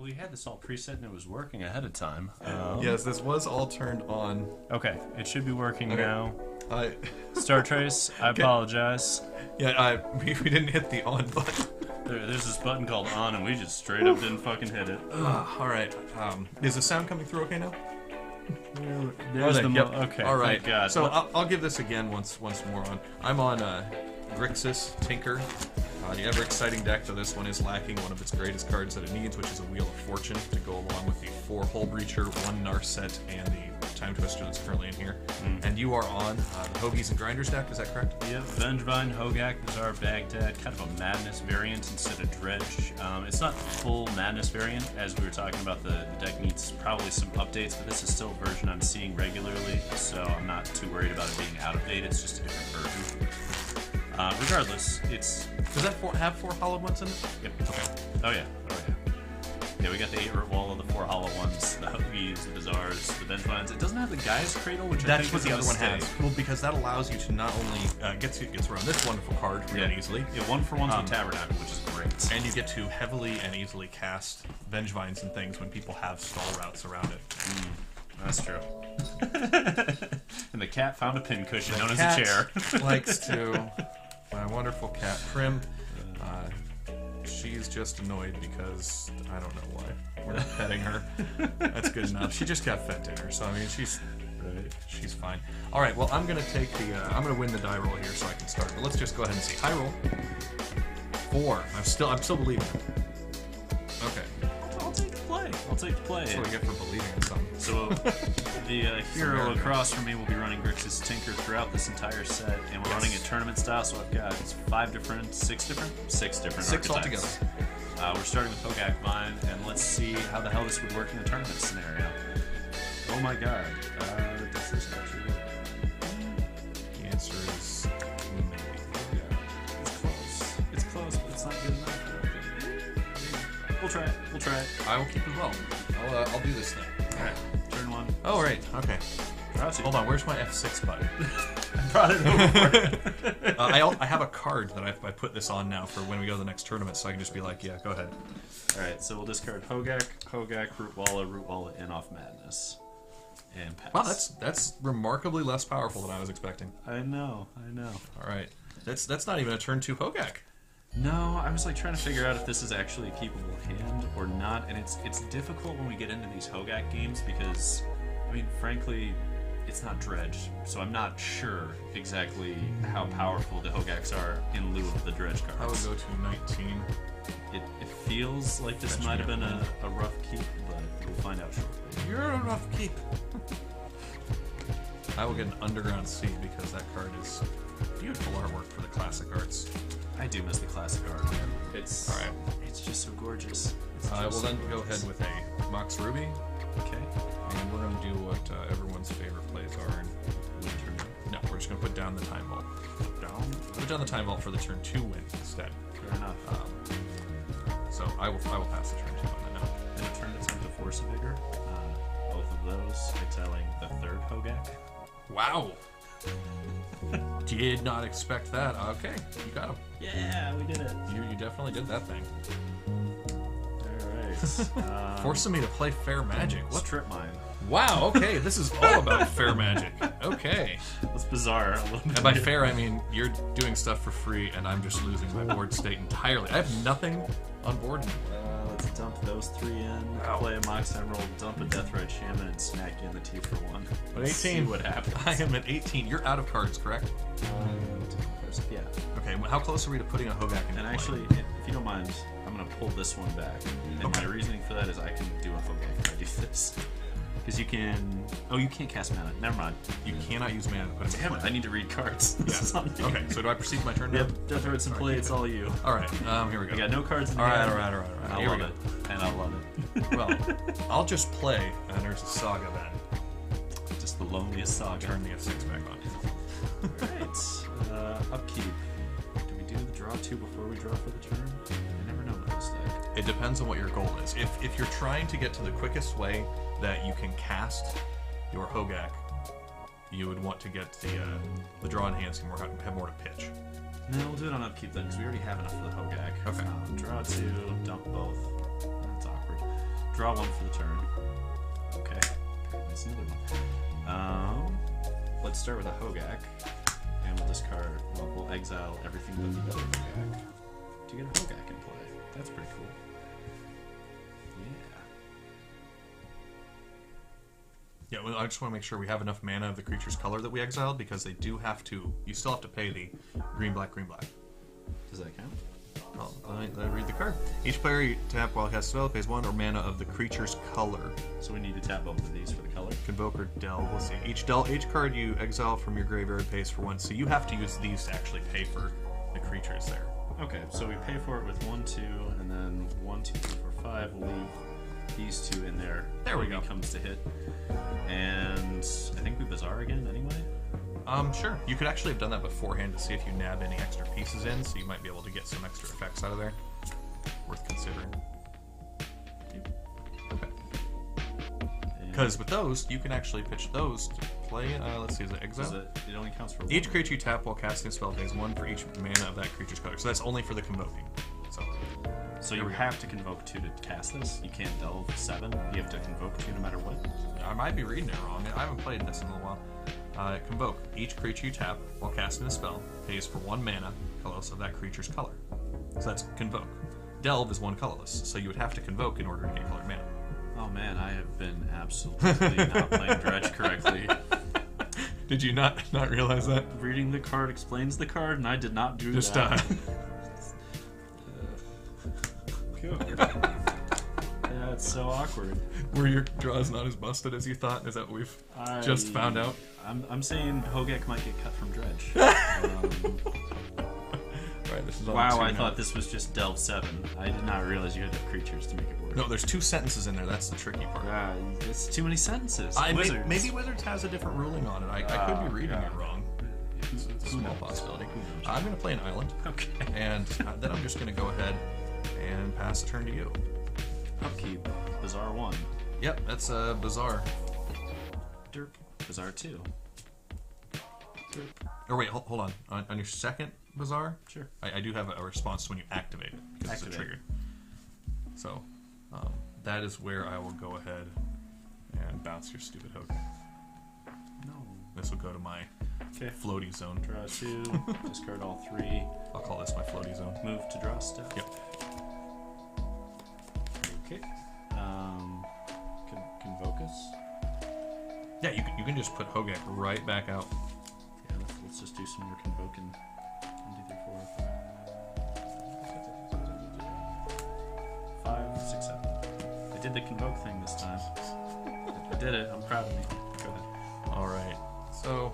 we had this all preset and it was working ahead of time. Yes, this was all turned on. Okay, it should be working now. I Star Trace, I apologize. Yeah, we didn't hit the on button. There's this button called on, and we just straight up didn't fucking hit it. All right. Is the sound coming through okay now? There's the yep. Okay. All right. Thank God. So I'll give this again once more on. I'm on Grixis Tinker. The ever exciting deck, though this one is lacking one of its greatest cards that it needs, which is a Wheel of Fortune to go along with the 4 Hull Breacher, 1 Narset, and the Time Twister that's currently in here. And you are on the Hoagies and Grinders deck, is that correct? Yep, Vengevine, Hogaak, Bizarre, Baghdad, kind of a Madness variant instead of Dredge. It's not full Madness variant, as we were talking about. The deck needs probably some updates, but this is still a version I'm seeing regularly, so I'm not too worried about it being out of date. It's just a different version. Regardless, it's... Does that have 4 hollow ones in it? Yep. Okay. Oh yeah. Yeah, we got the 8 root wall of the 4 hollow ones, the Hoagies, the Bizarres, the Vengevines. It doesn't have the Gaia's Cradle, which I think what is the a other one mistake. has. Well, because that allows you to not only gets around this wonderful card really easily. Yeah, 1-for-1s with Tabernacle, which is great. And you get to heavily and easily cast Vengevines and things when people have stall routes around it. That's true. And the cat found a pincushion known as a chair. Likes to. My wonderful cat Prim. She's just annoyed because I don't know why we're not petting her. That's good enough. She just got fed dinner, so I mean she's fine. All right, well I'm gonna take the I'm gonna win the die roll here so I can start. But let's just go ahead and see. Die roll 4. I'm still believing it. Okay. I'll take the play. That's what I get for believing in something. So the hero across from me will be running Grixis Tinker throughout this entire set, and we're running it tournament style. So I've got 6 different archetypes. Altogether. We're starting with Hogaak Vine, and let's see how the hell this would work in a tournament scenario. Oh my god, does this actually work? The answer is maybe. Yeah. It's close, but it's not good enough. We'll try it. I will keep as well. I'll do this thing. Alright, turn 1. Oh, right. Okay. Hold on, where's my F6 button? I brought it over for it. I have a card that I put this on now for when we go to the next tournament, so I can just be like, yeah, go ahead. Alright, so we'll discard Hogaak, Root Walla, and off Madness. And pass. Wow, that's remarkably less powerful than I was expecting. I know. Alright. That's not even a turn 2 Hogaak. No, I was like trying to figure out if this is actually a keepable hand or not, and it's difficult when we get into these Hogaak games because, I mean, frankly, it's not Dredge, so I'm not sure exactly how powerful the Hogaaks are in lieu of the Dredge cards. I would go to 19. It feels like this might have been a rough keep, but we'll find out shortly. You're a rough keep. I will get an Underground Sea because that card is beautiful artwork for the classic arts. I do miss the classic art, man. It's all right. It's just so gorgeous. I will then go ahead with a Mox Ruby. Okay. And we're going to do what everyone's favorite plays are in turn. No, we're just going to put down the Time Vault. Put down the Time Vault for the turn 2 win instead. Fair enough. So I will pass the turn 2 on that now. And a turn that's into Force of Vigor. Both of those exiling the 3rd Hogaak. Wow. Did not expect that. Okay, you got him. Yeah, we did it. You definitely did that thing. Alright. Forcing me to play Fair Magic. What trip mine? Wow, okay, this is all about Fair Magic. Okay. That's bizarre. A little bit. And by fair, I mean you're doing stuff for free and I'm just losing my board state entirely. I have nothing on board. Let's dump those 3 in, play a Mox Emerald, dump a Deathrite Shaman, and smack you in the teeth for 1. But 18. See what happens. I am at 18. You're out of cards, correct? Yeah. Okay, well, how close are we to putting a Hogaak in? And actually, if you don't mind, I'm going to pull this one back. And my reasoning for that is I can do a Hogaak if I do this. Because you can... Oh, you can't cast mana. Never mind. You cannot use mana to put it in play. I need to read cards. Yeah. Okay, so do I proceed my turn now? Yep, Deathrite's in play, it's all you. Alright, here we go. I got no cards in the hand. All right. I love it. And I love it. Well, I'll just play, and there's a Saga then. Just the loneliest Saga. Turn the F6 back on. Alright, upkeep. Do we do the draw 2 before we draw for the turn? I never know with this deck. It depends on what your goal is. If you're trying to get to the quickest way that you can cast your Hogaak, you would want to get the draw in hand so you have more to pitch. No, we'll do it on upkeep then, because we already have enough for the Hogaak. Okay. Draw 2, dump both. That's awkward. draw one for the turn. Okay. That's another one. Let's start with a Hogaak. And we'll discard, well, we'll exile everything but the other Hogaak to get a Hogaak in play. That's pretty cool. Yeah, well, I just want to make sure we have enough mana of the creature's color that we exiled, because they do have to, you still have to pay the green, black, green, black. Does that count? Well, let me read the card. Each player you tap while cast a spell pays 1 or mana of the creature's color. So we need to tap both of these for the color? Convoke or delve. Let's see. Each card you exile from your graveyard pays for 1. So you have to use these to actually pay for the creatures there. Okay, so we pay for it with 1, 2, and then 1, 2, 3, 4, 5. We'll leave these two in there. There we go. When it comes to hit. And I think we Bazaar again anyway? Sure. You could actually have done that beforehand to see if you nab any extra pieces in, so you might be able to get some extra effects out of there. Worth considering. Okay. Because with those, you can actually pitch those to play. Let's see, is it exile? It only counts for Each one. creature you tap while casting a spell pays 1 for each mana of that creature's color. So that's only for the convoking. So you have to convoke 2 to cast this? You can't delve 7? You have to convoke 2 no matter what? I might be reading it wrong. I haven't played this in a little while. Convoke. Each creature you tap while casting a spell pays for 1 mana colorless of that creature's color. So that's convoke. Delve is 1 colorless, so you would have to convoke in order to get colored mana. Oh man, I have been absolutely not playing Dredge correctly. Did you not realize that? Reading the card explains the card, and I did not do Just, that. Yeah, it's so awkward. Were your draws not as busted as you thought? Is that what we've just found out? I'm saying Hogaak might get cut from Dredge. Right, this is Wow, I thought this was just Delve 7. I did not realize you had to have creatures to make it work. No, there's 2 sentences in there. That's the tricky part. It's too many sentences. Maybe Wizards has a different ruling on it. I could be reading it wrong. It's a small possibility. I'm going to play an island. Okay. And then I'm just going to go ahead and pass the turn to you. Upkeep. Bazaar 1. Yep, that's Bazaar. Derp. Bazaar 2. Derp. Or wait, hold on. On your second Bazaar? Sure. I do have a response when you activate it, because it's a trigger. So, that is where I will go ahead and bounce your stupid Hogaak. No. This will go to my floaty zone. Draw 2. Discard all 3. I'll call this my floaty zone. Move to draw step. Yep. Okay. Convoke us? Yeah, you can just put Hogaak right back out. Yeah, let's just do some more convoking. 1, 2, 3, 4, 5, 6, 7. I did the convoke thing this time. I did it. I'm proud of me. Go ahead. All right. So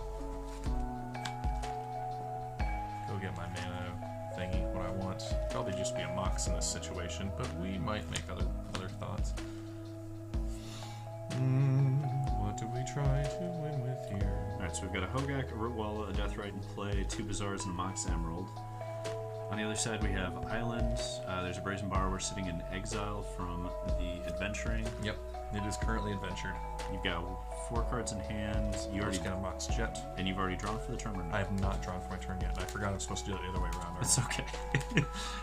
go get my mana thingy. What I want probably just be a Mox in this situation, but we might make other thoughts. What do we try to win with here? Alright, so we've got a Hogaak, a Rootwalla, a Deathrite in play, 2 Bazaars, and a Mox Emerald. On the other side, we have Island. There's a Brazen Borrower sitting in exile from the Adventuring. Yep, it is currently adventured. You've got 4 cards in hand. You already got a Mox Jet. And you've already drawn for the turn or not? I have not drawn for my turn yet. I forgot I'm supposed to do it the other way around. It's okay.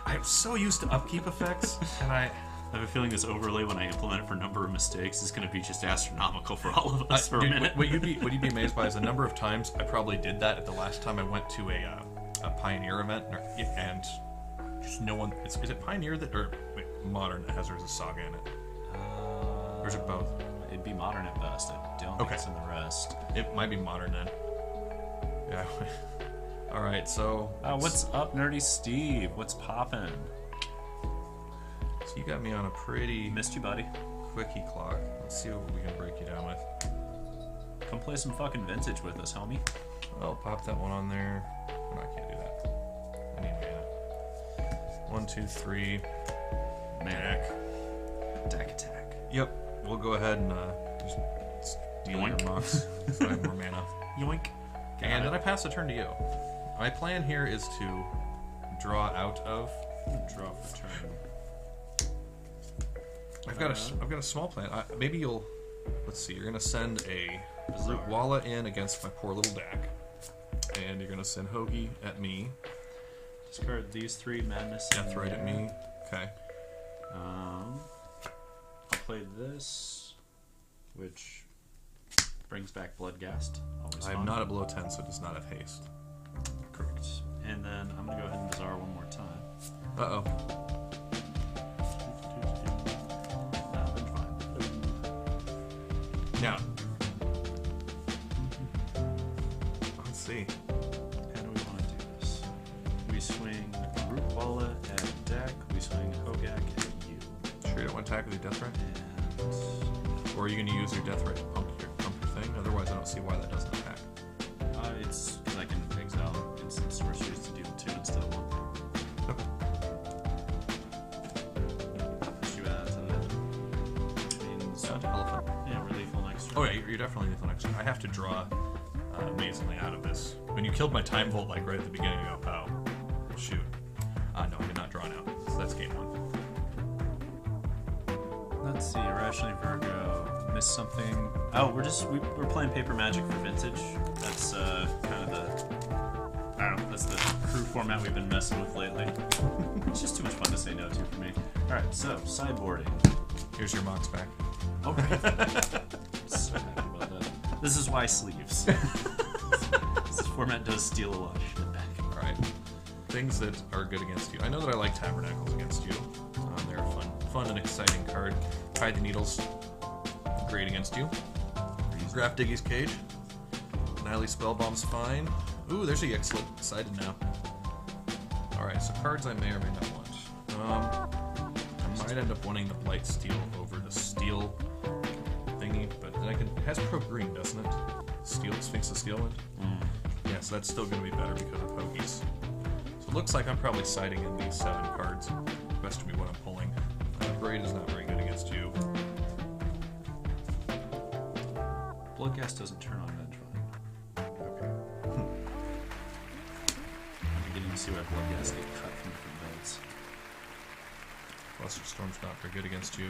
I'm so used to upkeep effects, and I have a feeling this overlay, when I implement it for number of mistakes, is going to be just astronomical for all of us for a minute. What you'd be amazed by is the number of times I probably did that at the last time I went to a Pioneer event, and just no one. Is it Pioneer or Modern that has, or is it Saga in it? Or is it both? It'd be Modern at best. I don't think it's in the rest. It might be Modern then. Yeah. All right. So. What's up, Nerdy Steve? What's poppin'? So you got me on a pretty missed you, buddy. Quickie clock. Let's see what we can break you down with. Come play some fucking vintage with us, homie. I'll pop that one on there. No, I can't do that. I need mana. 1, 2, 3. Mana. Deck attack. Yep. We'll go ahead and just deal your Mox so I have more mana. Yoink. And then I pass the turn to you. My plan here is to draw out of. Draw for turn. I've got a small plan. Maybe you'll. Let's see. You're gonna send a Rootwalla in against my poor little deck, and you're gonna send Hoagie at me. Discard these 3 madness. Deathrite at me. Okay. I'll play this, which brings back Bloodghast. Always I'm fun. not at below 10, so it does not have haste. Correct. And then I'm going to go ahead and Bazaar one more time. Uh-oh. No, been fine. Now, let's see. How do we want to do this? We swing Rookwalla at deck. We swing Hogaak at you. Sure you don't want to attack with your death ray? And Or are you going to use your death ray to pump your thing? Otherwise, I don't see why that doesn't attack. it's because I can exile instant sorceries to deal 2 instead of 1. Okay. Push you out to the means Elephant. yeah, we're lethal next turn. Oh yeah, you're definitely lethal next turn. I have to draw amazingly out of this. When you killed my Time Vault like right at the beginning, you go, oh, shoot. No, I did not draw now. So that's game 1. Let's see, Irrationally Virgo. Missed something. Oh, we're playing Paper Magic for Vintage. That's kind of the, I don't know, that's the crew format we've been messing with lately. It's just too much fun to say no to for me. Alright, so, sideboarding. Here's your Mox back. Okay. So happy about that. This is why sleeves. This format does steal a lot of shit back. Alright. Things that are good against you. I know that I like Tabernacles against you. They're a fun and exciting card. Hide the Needles. Great against you. Graph Diggy's Cage. Nightly Spellbomb's fine. Ooh, there's a Yixlet decided now. Alright, so cards I may or may not want. I might end up wanting the Blight Steel over the Steel thingy, but then it has Pro Green, doesn't it? Steel, Sphinx of Steelwind? Yeah, so that's still going to be better because of Hoagies. So it looks like I'm probably siding in these 7 cards. Best to be what I'm pulling. Braid is not very good against you. Bloodghast doesn't turn on Vengevine. Okay. I'm beginning to see why Bloodghast get cut from different builds. Cluster Storm's not very good against you.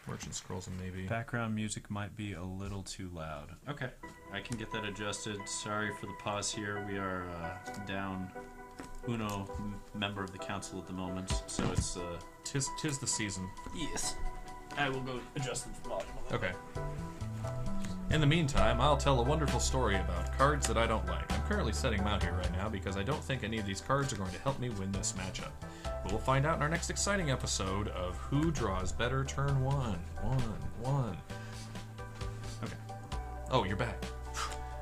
Merchant Scrolls and maybe. Background music might be a little too loud. Okay, I can get that adjusted. Sorry for the pause here. We are down Uno member of the council at the moment, so it's Tis the season. yes. I will go adjust the volume. Okay. In the meantime, I'll tell a wonderful story about cards that I don't like. I'm currently setting them out here right now because I don't think any of these cards are going to help me win this matchup. But we'll find out in our next exciting episode of who draws better turn 1. Okay. Oh, you're back.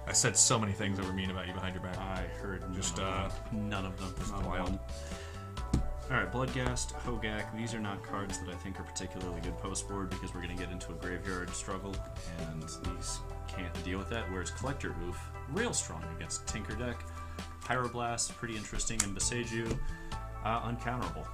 I said so many things that were mean about you behind your back. I heard Just, none of them. just Not wild. one. Alright, Bloodghast, Hogaak, these are not cards that I think are particularly good post-board because we're going to get into a graveyard struggle, and these can't deal with that, whereas Collector Hoof, real strong against Tinker deck. Pyroblast, pretty interesting, and Beseju, uncounterable.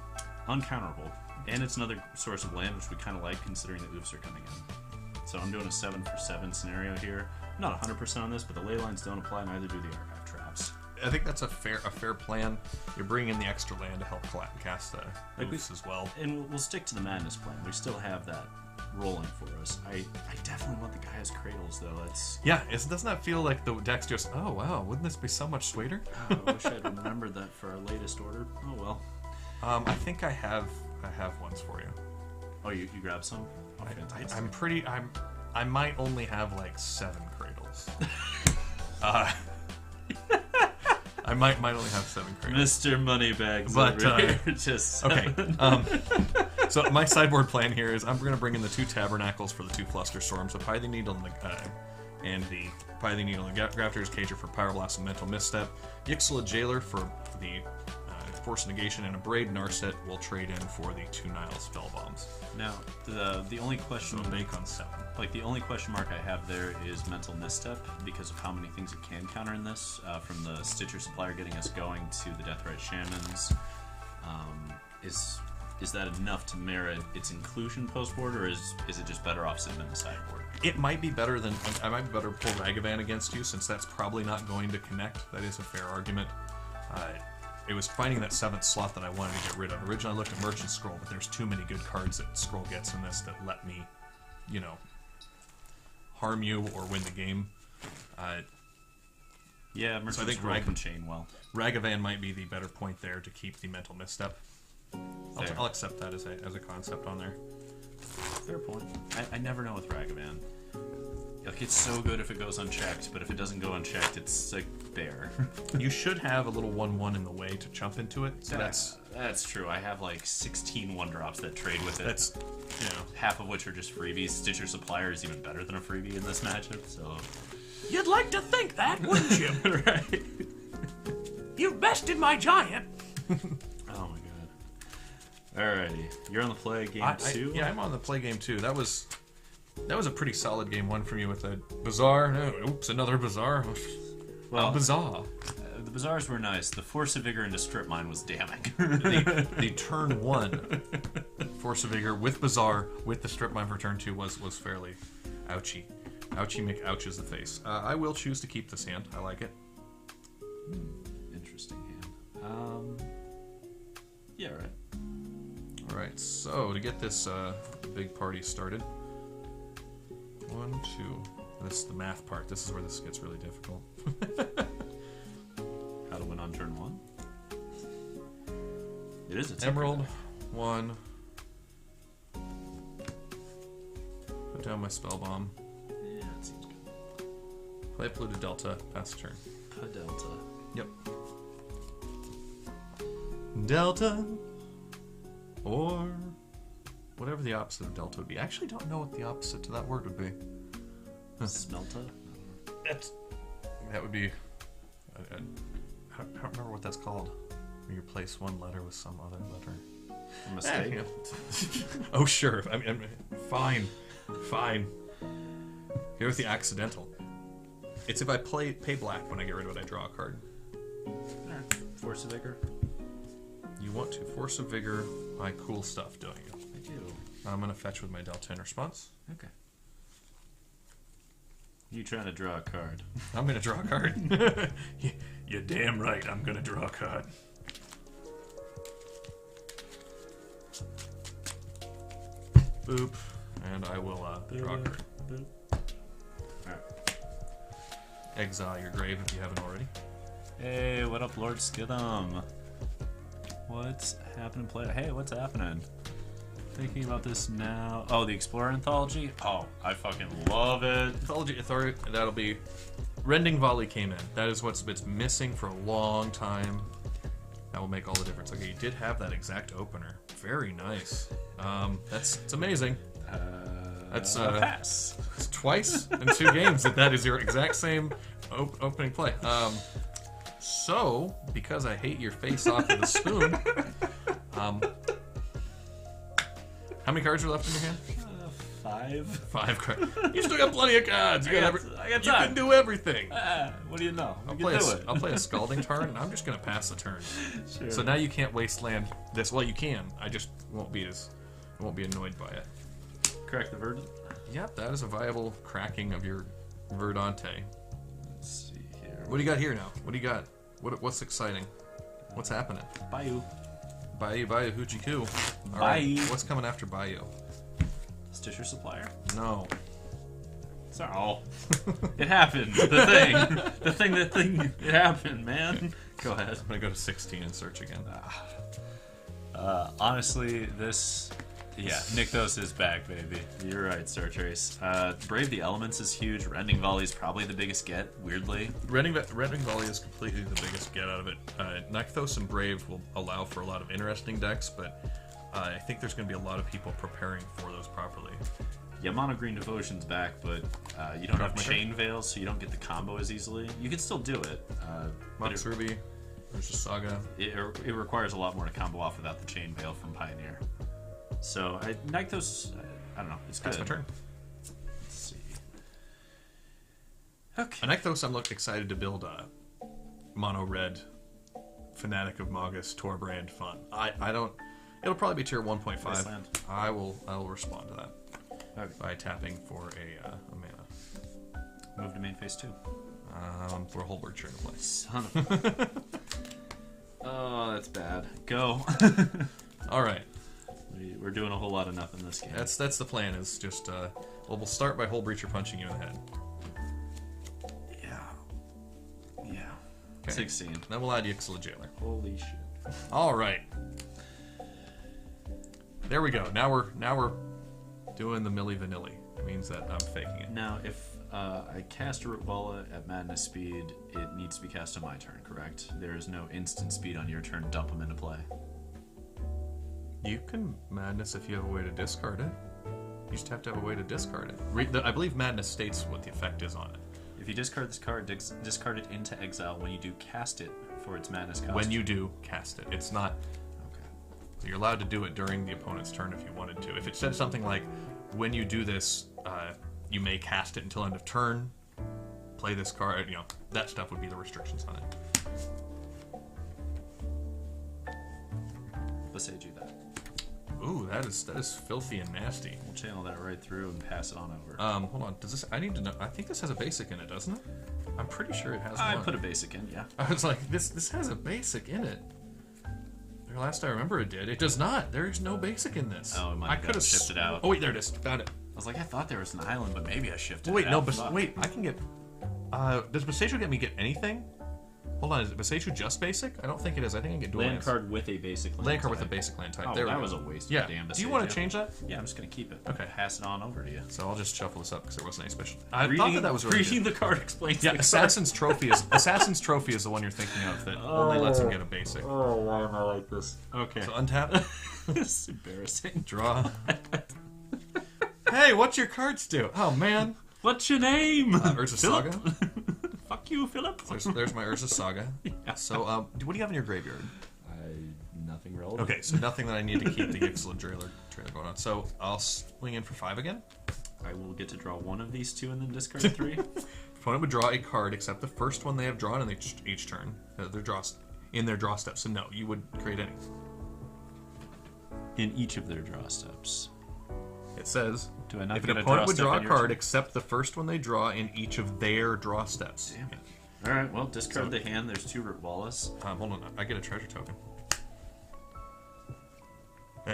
Uncounterable. And it's another source of land, which we kind of like considering that Oofs are coming in. So I'm doing a 7 for 7 scenario here. I'm not 100% on this, but the ley lines don't apply, neither do the archive traps. I think that's a fair plan. You're bringing in the extra land to help cast the Like Oofs as well. And we'll stick to the Madness plan. We still have that rolling for us. I definitely want the Gaia's Cradles, though. That's Yeah, doesn't that feel like the deck's just, oh wow, wouldn't this be so much sweeter? I wish I'd remembered that for our latest order. Oh well. I think I have ones for you. Oh, you grabbed some? Oh, fantastic. I might only have like 7 Cradles. I might only have 7 Cradles. Mr. Moneybags But, over here. Just Okay. So my sideboard plan here is I'm going to bring in the 2 Tabernacles for the 2 Fluster Storms, the Python Needle and the Python Needle and Grafter's Cager for Pyroblast and Mental Misstep, Yixla Jailer for the Force Negation, and a Braid Narset will trade in for the 2 Nile Spellbombs. Now, the only question So make on 7. Like, the only question mark I have there is Mental Misstep, because of how many things it can counter in this, from the Stitcher Supplier getting us going to the Deathrite Shamans. Is that enough to merit its inclusion post-board, or is it just better off sitting in the sideboard? It might be better than... I might be better pull Ragavan against you, since that's probably not going to connect. That is a fair argument. It was finding that 7th slot that I wanted to get rid of. Originally I looked at Merchant Scroll, but there's too many good cards that Scroll gets in this that let me, harm you or win the game. Yeah, Merchant think Scroll can chain well. Ragavan might be the better point there to keep the Mental Misstep. I'll accept that as a concept on there. Fair point. I never know with Ragavan. Like, it's so good if it goes unchecked, but if it doesn't go unchecked, it's like there. You should have a little 1/1 in the way to jump into it. So that's true. I have like 16 1-drops that trade with it. That's half of which are just freebies. Stitcher Supplier is even better than a freebie in this matchup. So you'd like to think that, wouldn't you? Right. You've bested my giant. Oh my god. Alrighty, you're on the play game 2. Yeah, I'm on the play game 2. That was a pretty solid game 1 from you with a Bazaar. No, oops, another Bazaar. Well, Bazaar. The Bazaars were nice. The Force of Vigor into Strip Mine was damning. the turn 1 Force of Vigor with Bazaar with the Strip Mine for turn 2 was fairly ouchy. Ouchy McOuches the face. I will choose to keep this hand. I like it. Interesting hand. Yeah, right. Alright, so to get this big party started. 1, 2. This is the math part. This is where this gets really difficult. How to win on turn 1? It is a Tinker Emerald, deck. 1. Put down my spell bomb. Yeah, it seems good. Play polluted Delta. Pass the turn. Delta. Yep. Delta. Or whatever the opposite of Delta would be. I actually don't know what the opposite to that word would be. Smelta? That would be... I don't remember what that's called. Where you replace one letter with some other letter. A mistake? Yeah. Oh, sure. I mean, fine. Here with the accidental. It's if I pay black when I get rid of it, I draw a card. Force of Vigor? You want to Force of Vigor my cool stuff, don't you? I do. I'm going to fetch with my Delta in response. Okay. You trying to draw a card? I'm going to draw a card. You're damn right, I'm gonna draw a card. Boop. And I will draw a card. Alright. Exile your grave if you haven't already. Hey, what up, Lord Skidum? What's happening, player? Hey, what's happening? Thinking about this now. Oh, the Explorer Anthology? Oh, I fucking love it. Anthology Authority, that'll be... Rending Volley came in. That is what's been missing for a long time. That will make all the difference. Okay, you did have that exact opener. Very nice. It's amazing. That's pass. It's twice in 2 games that is your exact same opening play. So, because I hate your face off of the spoon, how many cards are left in your hand? 5. 5 cards. You still got plenty of cards. I got You time. can do everything. What do you know? I'll play a Scalding Tarn, and I'm just gonna pass the turn. Sure. So now you can't waste land. This well, you can. I just won't be annoyed by it. Correct the verdant. Yep, that is a viable cracking of your Verdante. Let's see here. What do you got here now? What do you got? What's exciting? What's happening? Bayou. Bayou Hoochie Coo. All Bayou. right, what's coming after Bayou? Stitcher Supplier. No. Sorry. Oh. It happened. The thing. It happened, man. Go ahead. I'm gonna go to 16 and search again. Honestly, this... Yeah, Nykthos is back, baby. You're right, Star Trace. Brave the Elements is huge. Rending Volley is probably the biggest get, weirdly. Rending Volley is completely the biggest get out of it. Nykthos and Brave will allow for a lot of interesting decks, but I think there's going to be a lot of people preparing for those properly. Yeah, Mono Green Devotion's back, but you don't have Chain Veil, so you don't get the combo as easily. You can still do it. Mox Ruby, there's a Saga. It requires a lot more to combo off without the Chain Veil from Pioneer. So, Nykthos, I don't know, it's good. That's my turn. Let's see. Okay. Nykthos, I'm excited to build a Mono Red Fanatic of Magus Torbrand fun. I don't... It'll probably be tier 1.5. Wasteland. I will respond to that. Okay. By tapping for a mana. Move to main phase 2. For a Holberg turn to play. Son of Oh, that's bad. Go. Alright. We're doing a whole lot of nothing this game. That's the plan, is just, well, we'll start by Hull Breacher punching you in the head. Yeah. Okay. 16. Then we'll add Yixla Jailer. Holy shit. Alright. There we go. Now we're doing the Milli Vanilli. It means that I'm faking it. Now, if I cast a Rootwalla at madness speed, it needs to be cast on my turn, correct? There is no instant speed on your turn. Dump them into play. You can madness if you have a way to discard it. You just have to have a way to discard it. I believe madness states what the effect is on it. If you discard this card, discard it into exile when you do cast it for its madness cost. When you do cast it, it's not. Okay. So you're allowed to do it during the opponent's turn if you wanted to. If it said something like, when you do this, you may cast it until end of turn, play this card, that stuff would be the restrictions on it. Let's say do that. Ooh, that is filthy and nasty. We'll channel that right through and pass it on over. Hold on. Does this? I need to know. I think this has a basic in it, doesn't it? I'm pretty sure it has I one. put a basic in, yeah. I was like, this has a basic in it. The last I remember it did. It does not. There is no basic in this. Oh, it might have gotten shifted out. Oh wait, there it is. Found it. I was like, I thought there was an island, but maybe I shifted Wait, it no, out. but wait, I can get. Does Beseiju get me anything? Hold on, is Beseiju just basic? I don't think it is. I think I can get dual Land lands. card with a basic land Land card with a type. basic land type. Oh, there we that go. was a waste Yeah. of damn Do you want to Beseiju. change that? Yeah, I'm just going to keep it. Okay. Pass it on over to you. So I'll just shuffle this up because there wasn't any special. I thought that was really reading good. the card explains Yeah, the Assassin's Trophy is the one you're thinking of that only lets him get a basic. Oh, why am I like this? Okay. So untap, This is embarrassing. draw. Hey, what's your cards do? Oh man, What's your name? Urza Philip? Saga. Fuck you, Philip. There's my Urza Saga. So what do you have in your graveyard? Nothing relevant. Okay, so nothing that I need to keep the Excellent trailer going on. So I'll swing in for 5 again. I will get to draw one of these two and then discard 3. Opponent would draw a card except the first one they have drawn in each turn. In their draw step. So no, you would create any. In each of their draw steps. It says, Do I not if an get a opponent draw would step draw on a your card turn? except the first one they draw in each of their draw steps. Damn it. Alright, well, discard the hand. There's 2 Rootwallas. Hold on, I get a treasure token.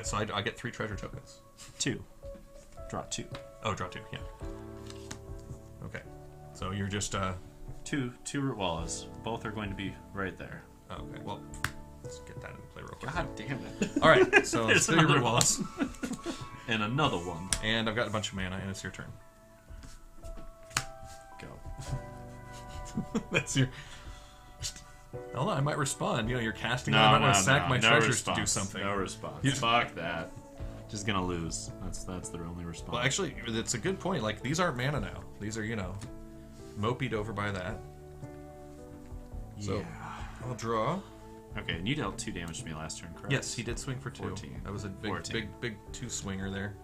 So I get 3 treasure tokens. 2. Draw 2. Oh, draw 2, yeah. Okay. So you're just, Two Rootwallas. Both are going to be right there. okay, well, let's get that into play real quick. God damn it. Alright, so There's still your another Wallace. And another one. And I've got a bunch of mana, and it's your turn. Go. That's your... Hold on, I might respond. You're casting. No, I might no, want to sack no, my no treasures response. to do something. No response. You- Fuck that. Just gonna lose. That's their only response. Well, actually, it's a good point. Like, these aren't mana now. These are, mopied over by that. So, yeah. I'll draw. Okay, and you dealt 2 damage to me last turn, correct? Yes, he did swing for 2. 14. That was a big 14. big 2-swinger there.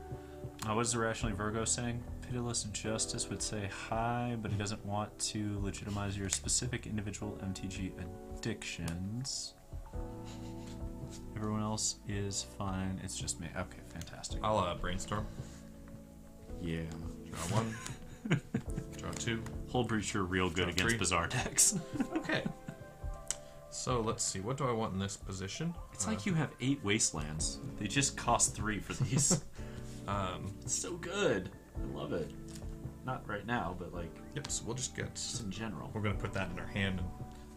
What is the Rationally Virgo saying? Pitiless Justice would say hi, but he doesn't want to legitimize your specific individual MTG addictions. Everyone else is fine. It's just me. Okay, fantastic. I'll brainstorm. Yeah. Draw 1. Draw 2. Hold Breacher real good Draw against 3. bizarre decks. Okay. So let's see. What do I want in this position? It's like you have 8 wastelands. They just cost 3 for these. It's so good. I love it. Not right now, but like Yep. So we'll just get. just in general. We're gonna put that in our hand and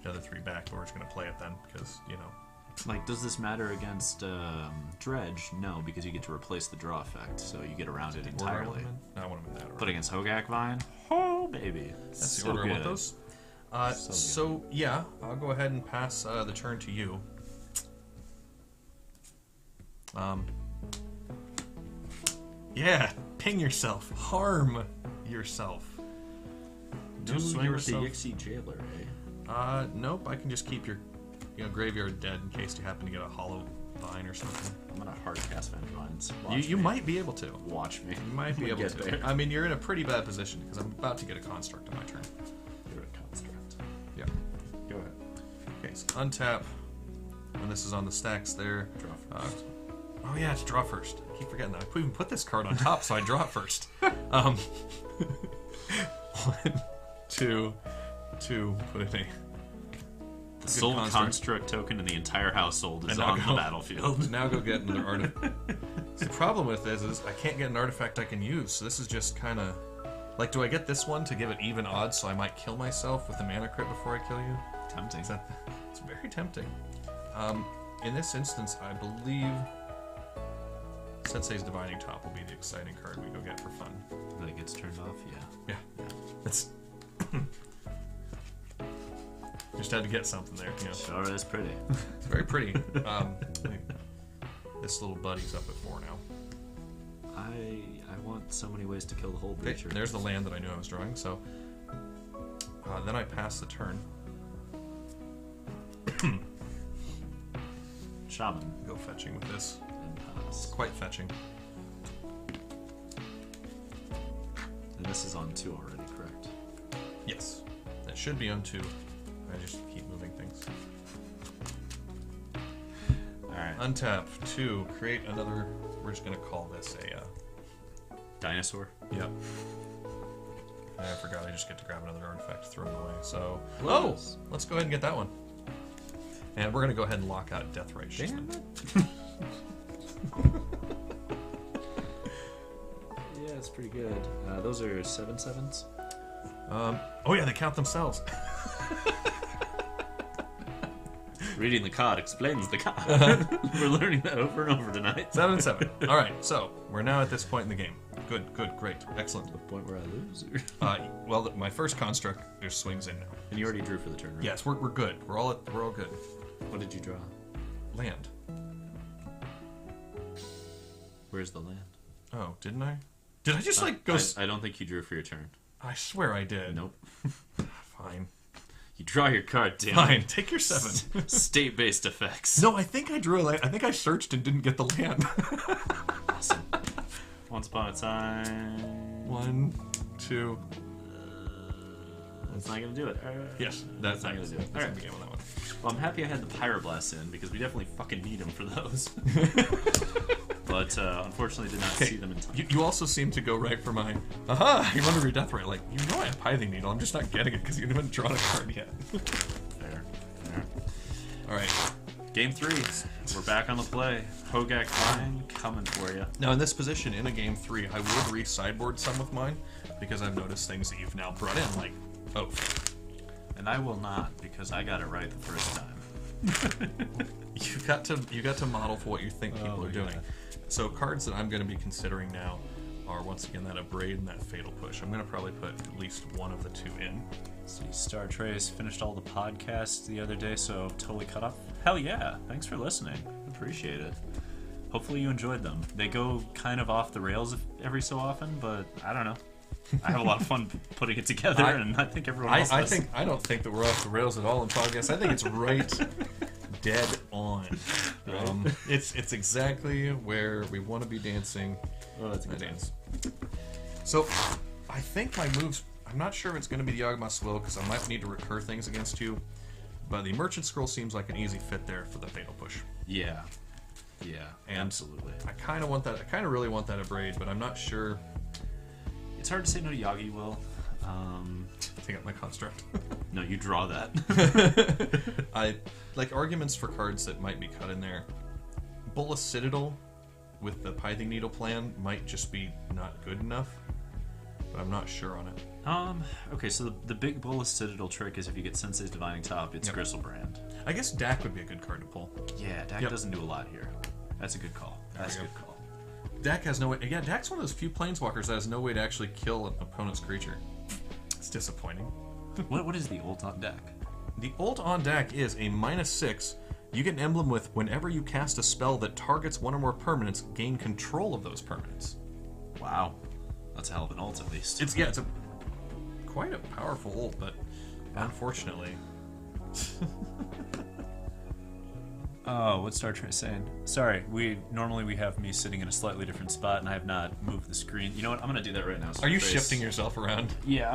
the other 3 back. But we're just gonna play it then because Like, does this matter against Dredge? No, because you get to replace the draw effect, so you get around it Order entirely. element? No, I want them in that order. But against Hogaak Vine, oh baby, That's the so order good. I want those. So So yeah, I'll go ahead and pass the turn to you. Yeah, ping yourself, harm yourself. Do Don't swing with the yourself. Yixi Jailer, eh? Nope. I can just keep your graveyard dead in case you happen to get a hollow vine or something. I'm gonna hard cast Venge Vines. Watch You me. might be able to. Watch me. You might be I'm able gonna to. get there. I mean, you're in a pretty bad position because I'm about to get a construct on my turn. You're a construct. Yeah. Go ahead. Okay, so untap. And this is on the stacks there. Draw first. Oh yeah, it's draw first. I keep forgetting that. I even put this card on top, so I draw it first. 1, 2, put it in The sole construct token in the entire household is And now on go- the battlefield. Now go get another artifact. So the problem with this is I can't get an artifact I can use, so this is just kind of... Like, do I get this one to give it even odds so I might kill myself with the mana crit before I kill you? Tempting. It's very tempting. In this instance, I believe... Sensei's Divining Top will be the exciting card we go get for fun. That gets turned off, yeah. Yeah. It's... Just had to get something there, you know. Sure is pretty. It's very pretty. This little buddy's up at 4 now. I want so many ways to kill the whole Okay, creature. there's the land that I knew I was drawing, so... then I pass the turn. Shaman. Go fetching with this. And pass. Quite fetching. And this is on 2 already, correct? Yes. That should be on 2. I just keep moving things. Alright. Untap 2. Create another... We're just going to call this a... Dinosaur? Yep. I forgot I just get to grab another artifact, throw it away. So... Close. Oh! Let's go ahead and get that one. And we're going to go ahead and lock out Deathrite. Damn it. Yeah, it's pretty good. Those are 7/7s? Oh yeah, they count themselves. Reading the card explains the card. We're learning that over and over tonight. 7/7. Alright, so we're now at this point in the game. Good, great, excellent. The point where I lose? Well, my first construct just swings in now. And you already drew for the turn, right? Yes, we're good. We're all good. What did you draw? Land. Where's the land? Oh, didn't I? Did I just like go? I don't think you drew for your turn. I swear I did. Nope. Fine. You draw your card, damn Fine. it. Take your 7. State-based effects. No, I think I drew a land. I think I searched and didn't get the land. Awesome. Once upon a time. 1, 2. That's not gonna do it. Yes, that's not gonna do it. That's Alright. the game on that one. Well, I'm happy I had the Pyroblast in because we definitely fucking need them for those. But unfortunately, did not see them in time. You also seem to go right for my. Aha! You remember your death rate. Like, you know I have Pithing Needle. I'm just not getting it because you haven't drawn a card yet. Fair. Alright. Game 3. We're back on the play. Hogaak Vine coming for you. Now, in this position, in a game 3, I would re-sideboard some with mine because I've noticed things that you've now brought in, like Oath. And I will not because I got it right the first time. You got to model for what you think people are doing. God. So cards that I'm going to be considering now are once again that Abrade and that Fatal Push. I'm going to probably put at least one of the 2 in. See, Star Trace finished all the podcasts the other day, so totally cut off. Hell yeah! Thanks for listening. Appreciate it. Hopefully you enjoyed them. They go kind of off the rails every so often, but I don't know. I have a lot of fun putting it together, and I think everyone else does. I don't think that we're off the rails at all in podcasts. I think it's right dead on. It's exactly where we want to be dancing. Oh, that's a good dance. So, I think my moves. I'm not sure if it's going to be the Yawgmoth's Will because I might need to recur things against you. But the Merchant Scroll seems like an easy fit there for the Fatal Push. Yeah. Yeah, And absolutely. I kind of want that. I kind of really want that Abrade, but I'm not sure. It's hard to say no to Yagi Will. Take out my construct. No, you draw that. I like arguments for cards that might be cut in there. Bolas Citadel with the Pithing Needle plan might just be not good enough, but I'm not sure on it. Okay, so the big Bolas Citadel trick is if you get Sensei's Divining Top, it's Gristlebrand. I guess Dak would be a good card to pull. Yeah, Dak doesn't do a lot here. That's a good call. That's a we good call. Dak has no way. Yeah, Dak's one of those few planeswalkers that has no way to actually kill an opponent's creature. It's disappointing. What is the ult on Dak? The ult on Dak is a -6. You get an emblem with whenever you cast a spell that targets one or more permanents, gain control of those permanents. Wow. That's a hell of an ult, at least. It's a quite a powerful ult, but unfortunately. Oh, what's Star Trek saying? Sorry, normally we have me sitting in a slightly different spot, and I have not moved the screen. You know what? I'm gonna do that right now. Are you shifting yourself around? Yeah,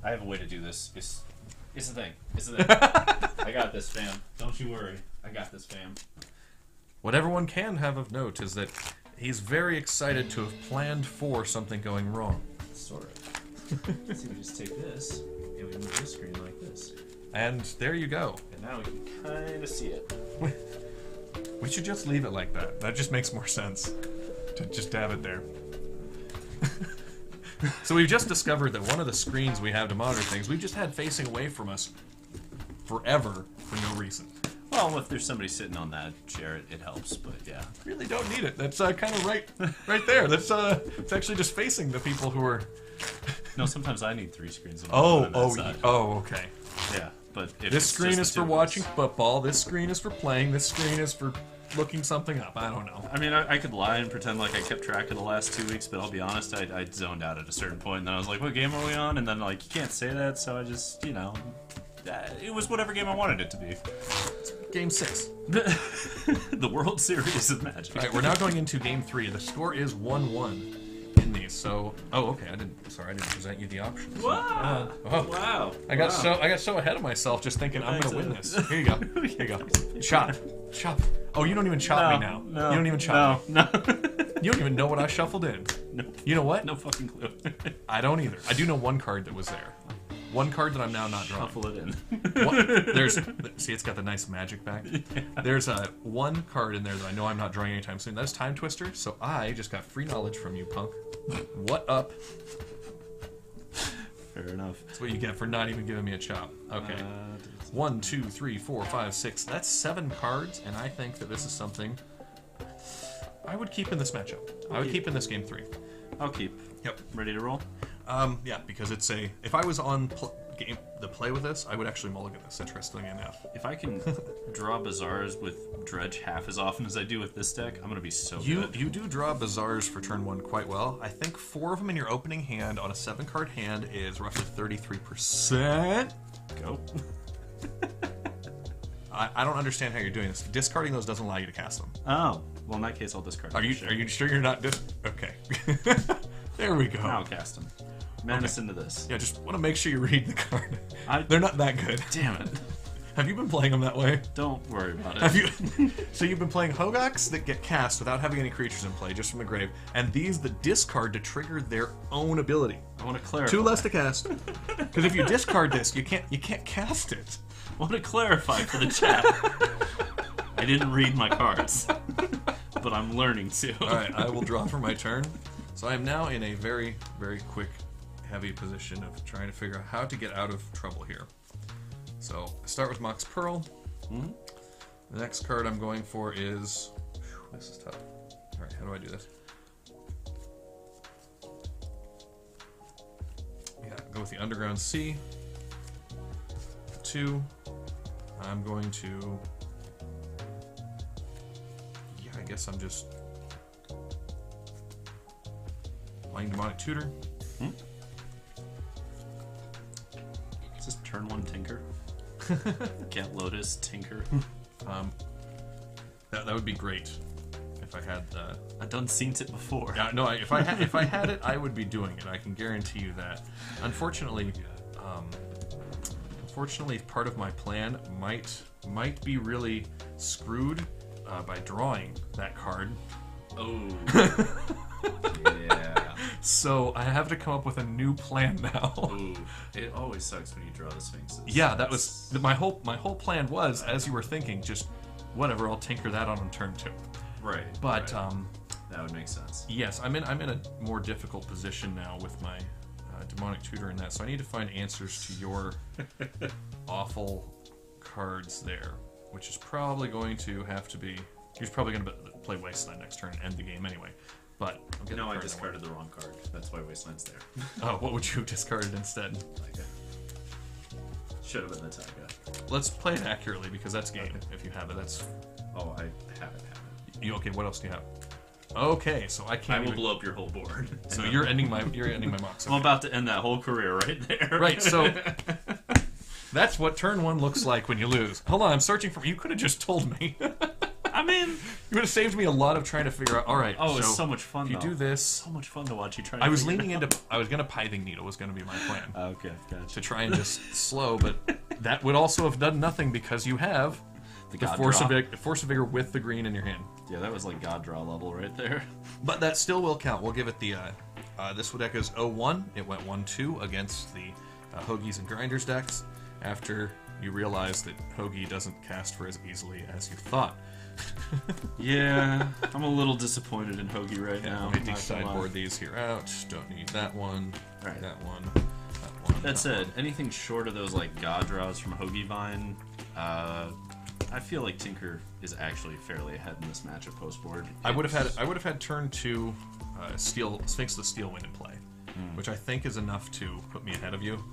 I have a way to do this. It's the thing. It's the thing. I got this, fam. Don't you worry. I got this, fam. What everyone can have of note is that he's very excited to have planned for something going wrong. Sort of. Let's see, we just take this, and we move this screen like this. And there you go. And now we can kind of see it. We should just leave it like that. That just makes more sense. To just have it there. So we've just discovered that one of the screens we have to monitor things, we've just had facing away from us forever for no reason. Well, if there's somebody sitting on that chair, it helps. But yeah, Really don't need it. That's kind of right there. That's it's actually just facing the people who are. no. Sometimes I need 3 screens. Okay. Yeah, but if This it's screen just is the for two of watching us- football. This screen is for playing. This screen is for looking something up. I don't know. I mean, I could lie and pretend like I kept track of the last 2 weeks, but I'll be honest, I zoned out at a certain point, and then I was like, what game are we on? And then, like, you can't say that, so I just, you know, it was whatever game I wanted it to be. Game 6. The World Series of Magic. All right, we're now going into Game 3. The score is 1-1 in these. So, okay. I didn't present you the options. Wow! Wow! I got so ahead of myself, just thinking I'm gonna win this. Here you go. Here you go. Chop. Oh, you don't even chop me now. No, you don't even chop me. No. You don't even know what I shuffled in. Nope. You know what? No fucking clue. I don't either. I do know one card that was there. One card that I'm now not drawing. Shuffle it in. See, it's got the nice magic back. There's one card in there that I know I'm not drawing anytime soon. That's Time Twister. So I just got free knowledge from you, punk. What up? Fair enough. That's what you get for not even giving me a chop. Okay. 1, 2, 3, 4, 5, 6. That's 7 cards, and I think that this is something I would keep in this matchup. I would keep in this game 3. I'll keep. Yep. Ready to roll? Yeah, because it's a. If I was on the play with this, I would actually mulligan this. Interestingly enough. If I can draw Bazaars with Dredge half as often as I do with this deck, I'm gonna be so good. You do draw Bazaars for turn 1 quite well. I think 4 of them in your opening hand on a 7-card hand is roughly 33%. Go. I don't understand how you're doing this. Discarding those doesn't allow you to cast them. Oh, well, in that case, I'll discard. Are you sure you're not Okay. There we go. Now I'll cast them. Madness into this. Yeah, just want to make sure you read the card. I- They're not that good. Damn it. Have you been playing them that way? Don't worry about it. Have you? So you've been playing Hogaaks that get cast without having any creatures in play, just from the grave, and these that discard to trigger their own ability. I want to clarify. 2 less to cast. Because if you discard this, you can't cast it. I want to clarify for the chat. I didn't read my cards, but I'm learning to. All right, I will draw for my turn. So I am now in a very, very quick, heavy position of trying to figure out how to get out of trouble here. So I start with Mox Pearl. The next card I'm going for is. This is tough. All right, how do I do this? Yeah, go with the Underground Sea. 2. I'm going to. Yeah, I guess I'm just. Playing Demonic Tutor. Is this turn 1 Tinker? Get Lotus Tinker. That would be great if I had. I've done seen it before. No, if I had it, I would be doing it. I can guarantee you that. Unfortunately, part of my plan might be really screwed by drawing that card. Oh. Yeah. So I have to come up with a new plan now. Ooh. It always sucks when you draw the Sphinxes. Yeah, that was my whole plan was, as you were thinking, just whatever. I'll tinker that on turn 2. Right. But right. That would make sense. yes, I'm in a more difficult position now with my Demonic Tutor in that. So I need to find answers to your awful cards there, which is probably going to have to be. He's probably going to play Wasteland next turn and end the game anyway. But No, I discarded the wrong card. That's why Wasteland's there. Oh, what would you have discarded instead? Taiga. Should have been the Taiga. Let's play it accurately because that's game. Okay. If you have it, that's. Oh, I have it. You okay? What else do you have? Okay, so I I can't. will even- blow up your whole board. So you're ending my Mox. I'm about to end that whole career right there. Right, so that's what turn 1 looks like when you lose. Hold on, I'm searching for. You could have just told me. I mean, You would have saved me a lot of trying to figure out. All right. oh, it's so much fun. If you though. do this, so much fun to watch you try. I was figure it leaning out. into. I was gonna Pithing Needle was gonna be my plan Okay, gotcha. to try and just slow, but that would also have done nothing because you have the God Force Draw. of Vigor with the green in your hand. Yeah, that was like God Draw level right there. But that still will count. We'll give it the. This deck is 0-1. It went 1-2 against the Hoagies and Grinders decks. After you realize that Hoagie doesn't cast for as easily as you thought. Yeah, I'm a little disappointed in Hoagie right now. Let me not gonna sideboard lie. these here out. Don't need that one. Alright. That one. That one. That said, anything short of those like God draws from Hogaak Vine, I I feel like Tinker is actually fairly ahead in this matchup post board. I would have had turn 2 Steel Sphinx the Steel Wind in play, which I think is enough to put me ahead of you.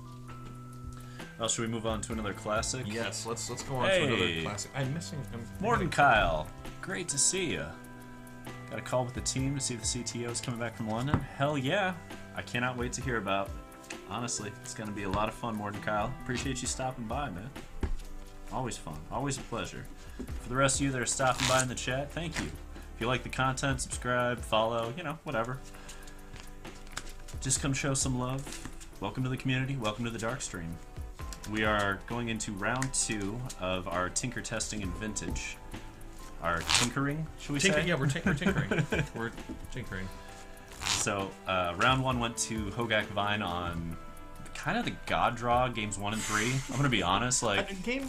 Well, should we move on to another classic? Yes, let's go on to another classic. I'm missing. Mordecai, great to see you. Got a call with the team to see if the CTO is coming back from London. Hell yeah! I cannot wait to hear about. Honestly, it's going to be a lot of fun, Mordecai. Appreciate you stopping by, man. Always fun. Always a pleasure. For the rest of you that are stopping by in the chat, thank you. If you like the content, subscribe, follow, you know, whatever. Just come show some love. Welcome to the community. Welcome to the Dark Stream. We are going into round 2 of our Tinker testing and vintage. Our tinkering, should we say? Yeah, we're tinkering. We're tinkering. So, round 1 went to Hogaak Vine on kind of the God draw, games 1 and 3. I'm gonna be honest, like game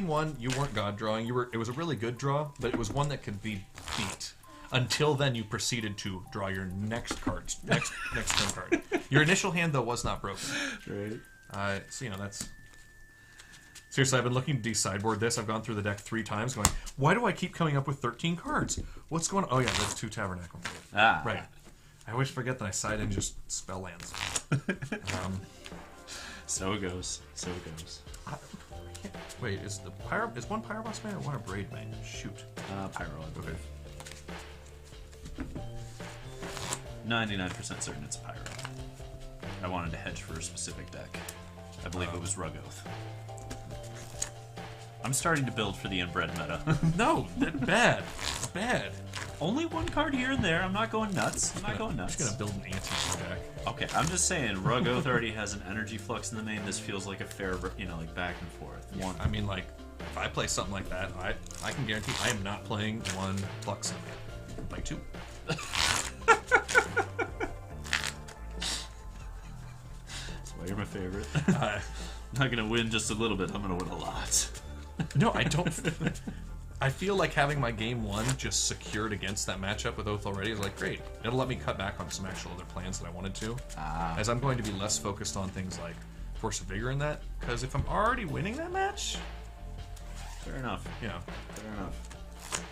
1, you weren't God drawing. It was a really good draw, but it was one that could be beat. Until then, you proceeded to draw your next cards, next turn card. Your initial hand though was not broken. right. So you know that's. Seriously, I've been looking to desideboard this. I've gone through the deck 3 times, going, why do I keep coming up with 13 cards? What's going on? Oh yeah, that's 2 Tabernacle. Ah, right. I always forget that I side in just spell lands. So it goes. So it goes. Wait, is one Pyroblast main or one a Braid main? Shoot. Pyro, I believe. 99% certain it's Pyro. I wanted to hedge for a specific deck. I believe it was Rugoth. I'm starting to build for the inbred meta. No, bad. Bad. Only one card here and there. I'm not going nuts. I'm just gonna build an anti deck. Okay, I'm just saying, Rugoth already has an energy flux in the main. This feels like a fair, you know, like back and forth. One. I mean, like, if I play something like that, I can guarantee I am not playing 1 flux in the main. I'm playing 2. That's why you're my favorite. I'm not gonna win just a little bit. I'm gonna win a lot. No, I don't. I feel like having my game 1 just secured against that matchup with Oath already is like great. It'll let me cut back on some actual other plans that I wanted to, as I'm going to be less focused on things like Force of Vigor in that. Because if I'm already winning that match, Fair enough. yeah, Fair enough.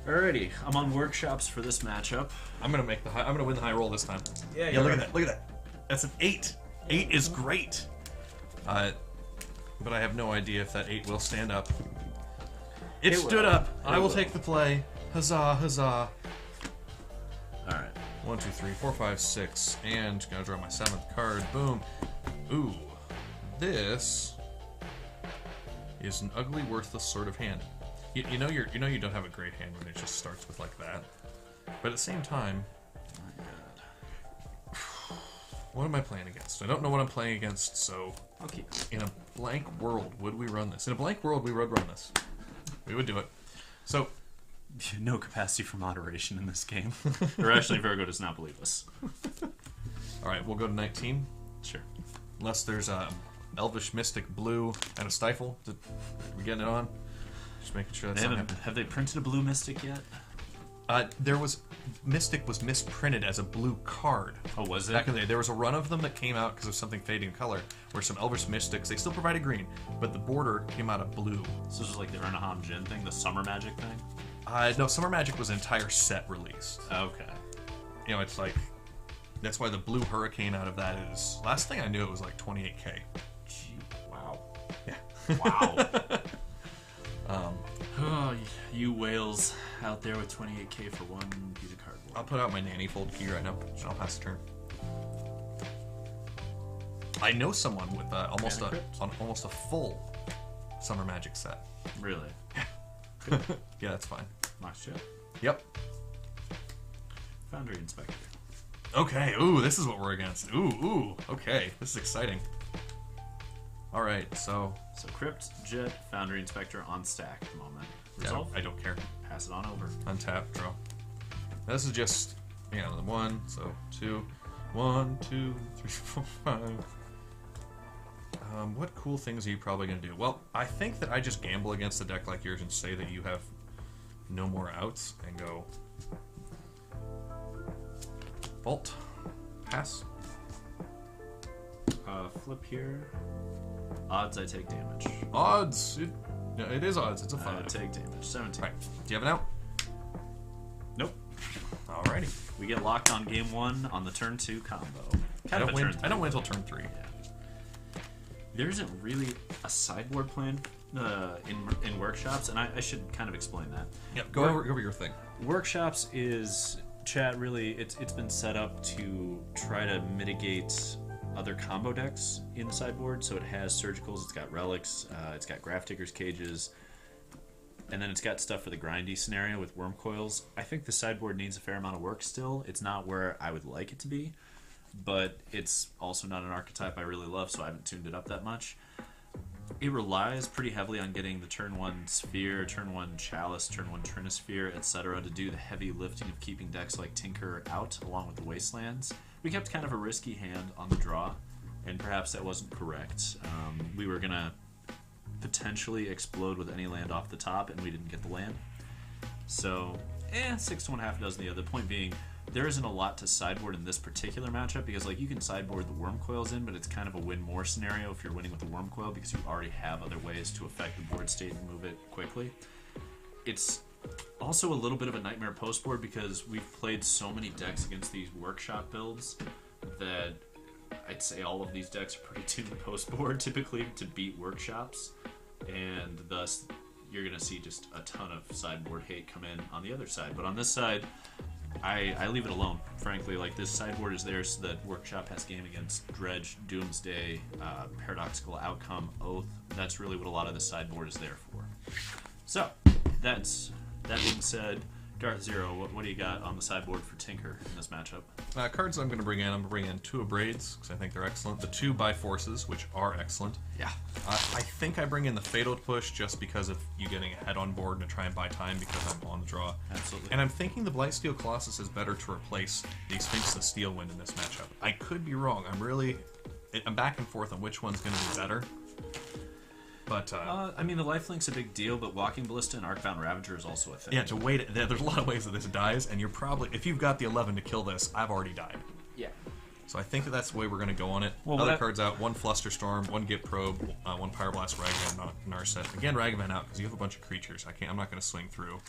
Alrighty, I'm on workshops for this matchup. I'm gonna win the high roll this time. Yeah, Look at that. Look at that. That's an 8. 8 is great. But I have no idea if that 8 will stand up. It stood up. I will take the play. Huzzah, huzzah. Alright. 1, 2, 3, 4, 5, 6, and gonna draw my 7th card. Boom. Ooh. This is an ugly, worthless sort of hand. You know you don't have a great hand when it just starts with like that. But at the same time, what am I playing against? I don't know what I'm playing against, so Okay. in a blank world, would we run this? In a blank world, we would run this. We would do it. So, No capacity for moderation in this game. Or actually, Virgo does not believe us. alright, we'll go to 19. Sure. Unless there's a Elvish Mystic Blue and a Stifle. Are we getting it on? Just making sure that's not happening. Have they printed a blue Mystic yet? Mystic was misprinted as a blue card. Oh, was it? Back in the day, there was a run of them that came out because of something fading color, where some Elvish Mystics, they still provided green, but the border came out of blue. So this is like the Urnaham Jin thing, the Summer Magic thing? No, Summer Magic was an entire set released. Okay. You know, it's like, that's why the blue Hurricane out of that is, last thing I knew it was like 28k. Gee, wow. Yeah. Wow. Oh, you whales out there with 28k for one piece of cardboard. I'll put out my nanny fold key right now, and I'll pass the turn. I know someone with almost a full Summer Magic set. Really? Yeah, that's fine. Mox Chip. Yep. Foundry Inspector. Okay, ooh, this is what we're against. Ooh, okay, this is exciting. Alright, so Crypt, Jet, Foundry Inspector on stack at the moment. Resolve? I don't care. Pass it on over. Untap, draw. Now, this is just, the 1, so 2. 1, 2, 3, 4, 5. What cool things are you probably going to do? Well, I think that I just gamble against a deck like yours and say that you have no more outs and go Vault. Pass. Flip here. Odds I take damage. Odds. Yeah, it is odds. It's a 5. Take damage. 17. Right. Do you have an out? Nope. Alrighty. We get locked on game 1 on the turn 2 combo. I don't wait until turn 3. Yeah. There isn't really a sideboard plan in workshops, and I should kind of explain that. Yep. Go over your thing. Workshops is chat really. It's been set up to try to mitigate other combo decks in the sideboard. So it has surgicals, it's got relics, it's got Graph Digger's cages, and then it's got stuff for the grindy scenario with worm coils. I think the sideboard needs a fair amount of work still. It's not where I would like it to be, but it's also not an archetype I really love, so I haven't tuned it up that much. It relies pretty heavily on getting the turn 1 Sphere, turn 1 Chalice, turn 1 Trinisphere, etc. to do the heavy lifting of keeping decks like Tinker out, along with the Wastelands. We kept kind of a risky hand on the draw, and perhaps that wasn't correct. We were going to potentially explode with any land off the top, and we didn't get the land. So, 6 to 1/2 dozen the other. The point being, there isn't a lot to sideboard in this particular matchup, because like you can sideboard the worm coils in, but it's kind of a win more scenario if you're winning with the worm coil, because you already have other ways to affect the board state and move it quickly. It's also a little bit of a nightmare post board, because we've played so many decks against these workshop builds that I'd say all of these decks are pretty tuned post board typically to beat workshops, and thus you're going to see just a ton of sideboard hate come in on the other side. But on this side, I leave it alone, frankly. Like, this sideboard is there so that Workshop has game against Dredge, Doomsday, Paradoxical Outcome, Oath. That's really what a lot of the sideboard is there for. So, that being said, Darth Zero, what do you got on the sideboard for Tinker in this matchup? Cards I'm going to bring in, 2 Abrades, because I think they're excellent. The 2 Bi-Forces, which are excellent. Yeah. I think I bring in the Fatal Push just because of you getting ahead on board and to try and buy time because I'm on the draw. Absolutely. And I'm thinking the Blightsteel Colossus is better to replace the Sphinx of Steelwind in this matchup. I could be wrong. I'm back and forth on which one's going to be better. But I mean, the lifelink's a big deal, but Walking Ballista and Arcbound Ravager is also a thing. yeah, to wait, there's a lot of ways that this dies, and you're probably, if you've got the 11 to kill this, I've already died. Yeah. So I think that's the way we're going to go on it. Well, other cards out: 1 Flusterstorm, 1 Git Probe, 1 Pyroblast, Ragavan, Narset. Again, Ragavan out because you have a bunch of creatures. I'm not going to swing through.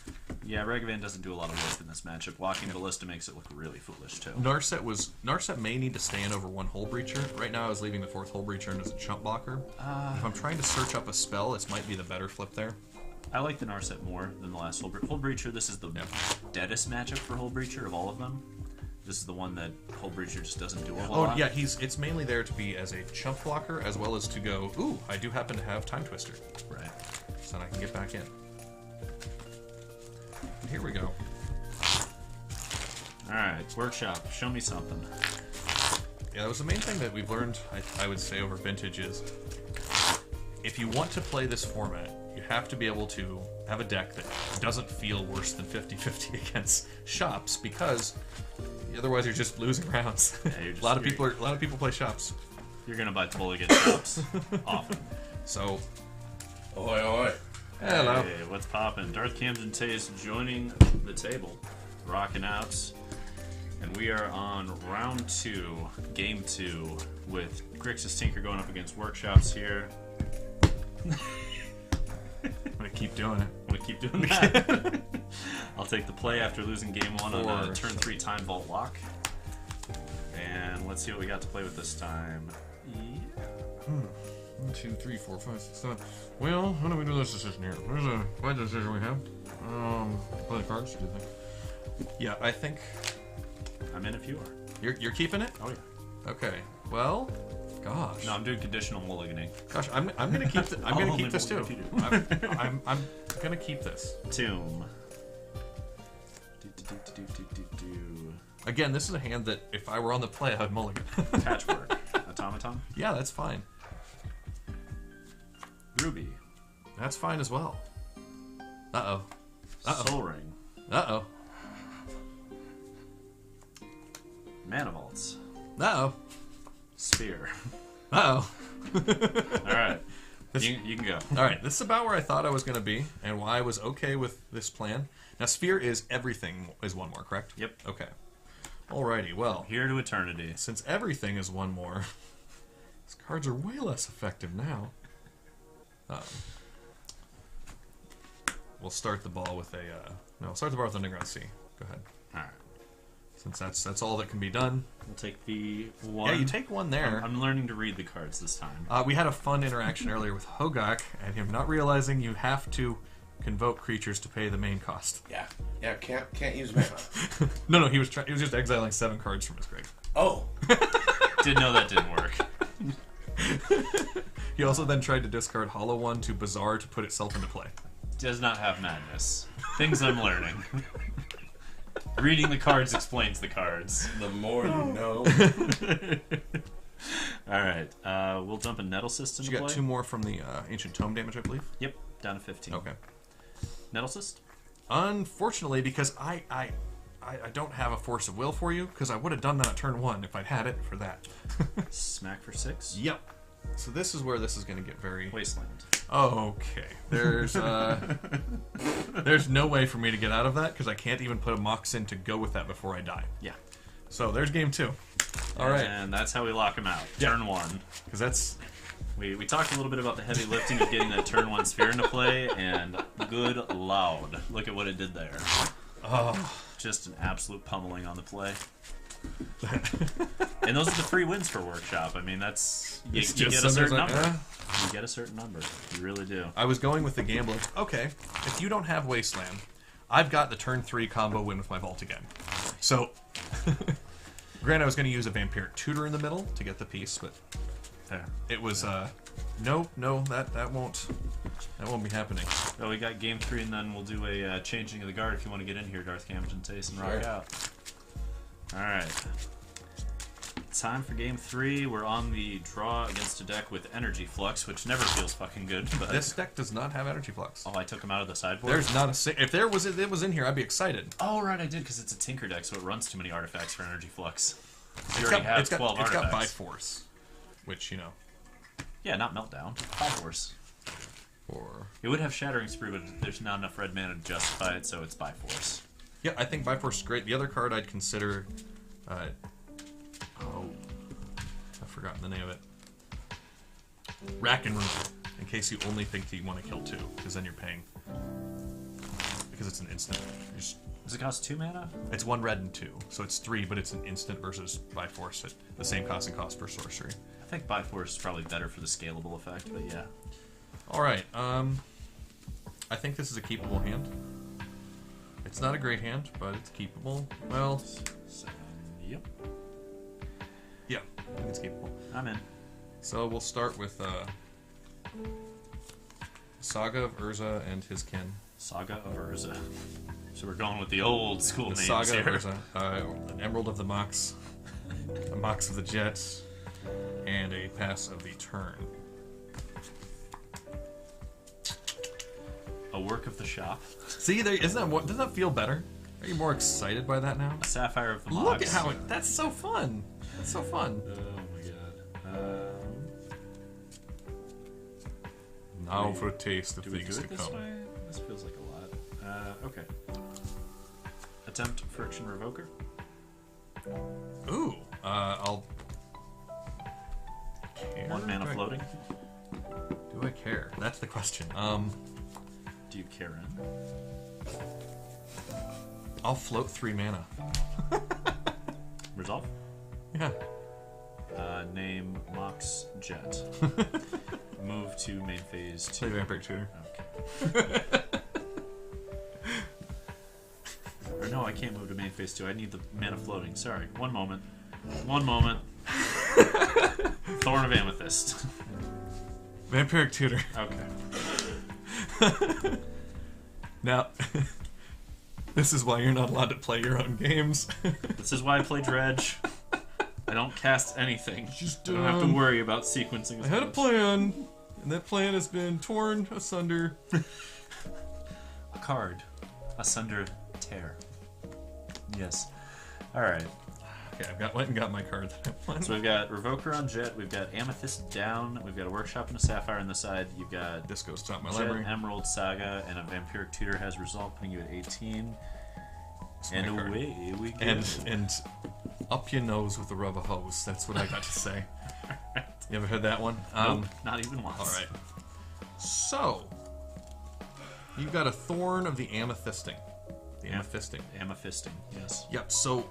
Yeah, Ragavan doesn't do a lot of work in this matchup. Walking Ballista makes it look really foolish too. Narset may need to stand over 1 Hull Breacher. Right now, I was leaving the 4th Hull Breacher in as a chump blocker. If I'm trying to search up a spell, this might be the better flip there. I like the Narset more than the last Hull Breacher. Hull Breacher, this is the deadest matchup for Hull Breacher of all of them. This is the one that Hull Breacher just doesn't do a whole lot. Oh, yeah, it's mainly there to be as a chump blocker, as well as to go, ooh, I do happen to have Time Twister. Right. So then I can get back in. And here we go. Alright, Workshop, show me something. Yeah, that was the main thing that we've learned, I would say, over Vintage is, if you want to play this format, you have to be able to have a deck that doesn't feel worse than 50-50 against shops, because otherwise you're just losing rounds. Yeah, a lot of people play shops. You're gonna bite the bullet against shops often. So, Oi, oi. hello. Hey, what's poppin'? Darth Camden Taste joining the table, rocking out, and we are on round 2, game 2, with Grixis Tinker going up against Workshops here. I'm gonna keep doing it. I'm gonna keep doing that. I'll take the play after losing game 1 on a turn 3 Time Vault lock. And let's see what we got to play with this time. 1, 2, 3, 4, 5, 6, 7. Well, how do we do this decision here? There's a white decision we have. Play the cards, do you think? Yeah, I think I'm in if you are. you're keeping it? Oh yeah. Okay. Well, gosh. No, I'm doing conditional mulliganing. Gosh, I'm gonna keep I'm gonna keep this too. If you do. I'm gonna keep this. Tomb. Again, this is a hand that if I were on the play, I'd mulligan. Patchwork Automaton. Yeah, that's fine. Ruby. That's fine as well. Uh-oh. Soul Ring. Uh-oh. Mana Vaults. Uh-oh. Sphere. Uh-oh. Alright. You can go. Alright, this is about where I thought I was going to be, and why I was okay with this plan. Now, Sphere is everything is 1 more, correct? Yep. Okay. Alrighty, well, Here to eternity. since everything is 1 more, these cards are way less effective now. we'll start the ball with a no. Start the ball with Underground Sea. Go ahead. All right. Since that's all that can be done. We'll take the one. Yeah, you take one there. I'm learning to read the cards this time. We had a fun interaction earlier with Hogaak and him not realizing you have to convoke creatures to pay the main cost. Yeah, can't use mana. No, he was just exiling 7 cards from his grave. Oh. Didn't know that didn't work. He also then tried to discard Hollow One to Bazaar to put itself into play. Does not have madness. Things I'm learning. Reading the cards explains the cards. The more you know. Alright, we'll dump a Nettle Cyst into You play. got 2 more from the Ancient Tome damage, I believe? Yep, down to 15. Okay. Nettle Cyst? Unfortunately, because I don't have a Force of Will for you, because I would have done that at turn 1 if I'd had it for that. Smack for 6? Yep. So this is where this is going to get very... Wasteland. Okay. There's no way for me to get out of that, because I can't even put a Mox in to go with that before I die. Yeah. So there's game 2. All right. And that's how we lock him out. Yeah. Turn 1. Because that's... We talked a little bit about the heavy lifting of getting that turn 1 sphere into play, and good loud. Look at what it did there. Oh. Just an absolute pummeling on the play. And those are the free wins for Workshop. I mean, that's... You get a certain number. You get a certain number. You really do. I was going with the gamble. Okay, if you don't have Wasteland, I've got the turn 3 combo win with my Vault again. So, granted, I was going to use a Vampiric Tutor in the middle to get the piece, but There. it was no, that won't be happening. Well, we got game 3, and then we'll do a changing of the guard if you want to get in here, Darth Camden Tace, and rock out. All right. Time for game 3. We're on the draw against a deck with Energy Flux, which never feels fucking good. But This deck does not have Energy Flux. oh, I took him out of the sideboard. There's not a if it was in here, I'd be excited. Oh, right, I did, because it's a Tinker deck, so it runs too many artifacts for Energy Flux. You It's already got, have 12 it's got artifacts. Byforce, which, you know. Yeah, not Meltdown. Byforce. Or It would have Shattering Spree, but there's not enough red mana to justify it, so it's Byforce. yeah, I think Byforce is great. The other card I'd consider, I've forgotten the name of it. Rack and Room, in case you only think that you want to kill 2, because then you're paying. Because it's an instant. Does it cost 2 mana? It's 1 red and 2, so it's 3, but it's an instant versus Byforce at the same cost for sorcery. I think Byforce is probably better for the scalable effect, but yeah. Alright, I think this is a keepable hand. It's not a great hand, but it's keepable. Well, 7. Yep. yeah, I think it's keepable. I'm in. So we'll start with Saga of Urza and his kin. Saga of Urza. So we're going with the old school The names Saga here. of Urza, an Emerald of the Mox, a Mox of the Jet, and a Pass of the Turn. A work of the shop. See, doesn't that feel better? Are you more excited by that now? A Sapphire of the Mox. Look at how that's so fun. That's so fun. Oh my god. Now for a taste of Do we do things to it this come. way? This feels like a lot. Okay. Attempt Friction Revoker. Ooh, I'll. Care? 1 mana floating. Do I care? That's the question. Do you care in? I'll float 3 mana. Resolve. Yeah. Name Mox Jet. Move to main phase 2. Play Vampiric Tutor. Okay. Or no, I can't move to main phase 2. I need the mana floating. Sorry. One moment. Thorn of Amethyst. Vampiric Tutor. Okay. Now, this is why you're not allowed to play your own games. This is why I play Dredge. I don't cast anything. Just, I don't have to worry about sequencing. I had a plan, and that plan has been torn asunder. A card. Asunder tear. Yes. Alright. Okay, went and got my card that I planned. So we've got Revoker on Jet, we've got Amethyst down, we've got a Workshop and a Sapphire on the side, you've got This goes top my Jet, library. Emerald, Saga, and a Vampiric Tutor has Resolve, putting you at 18. It's And my card. away we go. And up your nose with a rubber hose. That's what I got to say. You ever heard that one? Nope, not even once. All right. So, You've got a Thorn of the Amethysting. The Amethysting. Amethysting, yes. Yep, so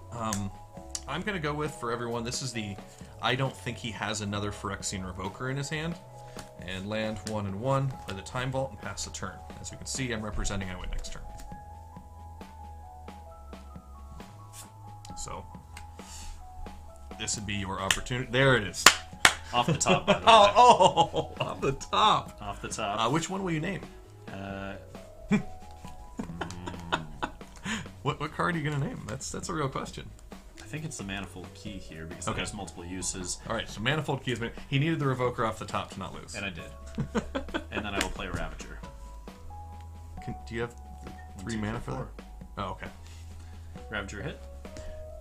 I'm going to go with, for everyone, this is the I don't think he has another Phyrexian Revoker in his hand. And land 1 and 1, play the Time Vault, and pass the turn. As you can see, I'm representing I win next turn. So, this would be your opportunity. There it is. Off the top, by the way. Oh, off the top. Off the top. Which one will you name? What card are you going to name? That's a real question. I think it's the Manifold Key here because there's multiple uses. All right, so Manifold Key is... He needed the Revoker off the top to not lose. And I did. And then I will play Ravager. Do you have 3 mana for that? Oh, okay. Ravager hit.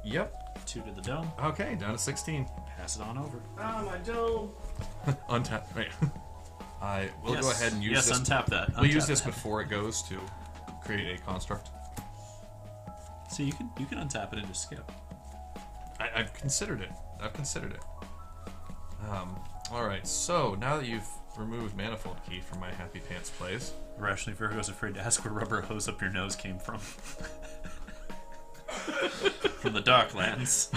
Yep. 2 to the dome. Okay, down to 16. Pass it on over. Oh, my dome. Untap. Wait. We'll go ahead and use this. Yes, untap that. We'll use this before it goes to create a construct. So you can untap it and just skip. I've considered it. All right. So now that you've removed Manifold Key from my Happy Pants plays, Rationally, Virgo's afraid to ask where rubber hose up your nose came from. From the Darklands.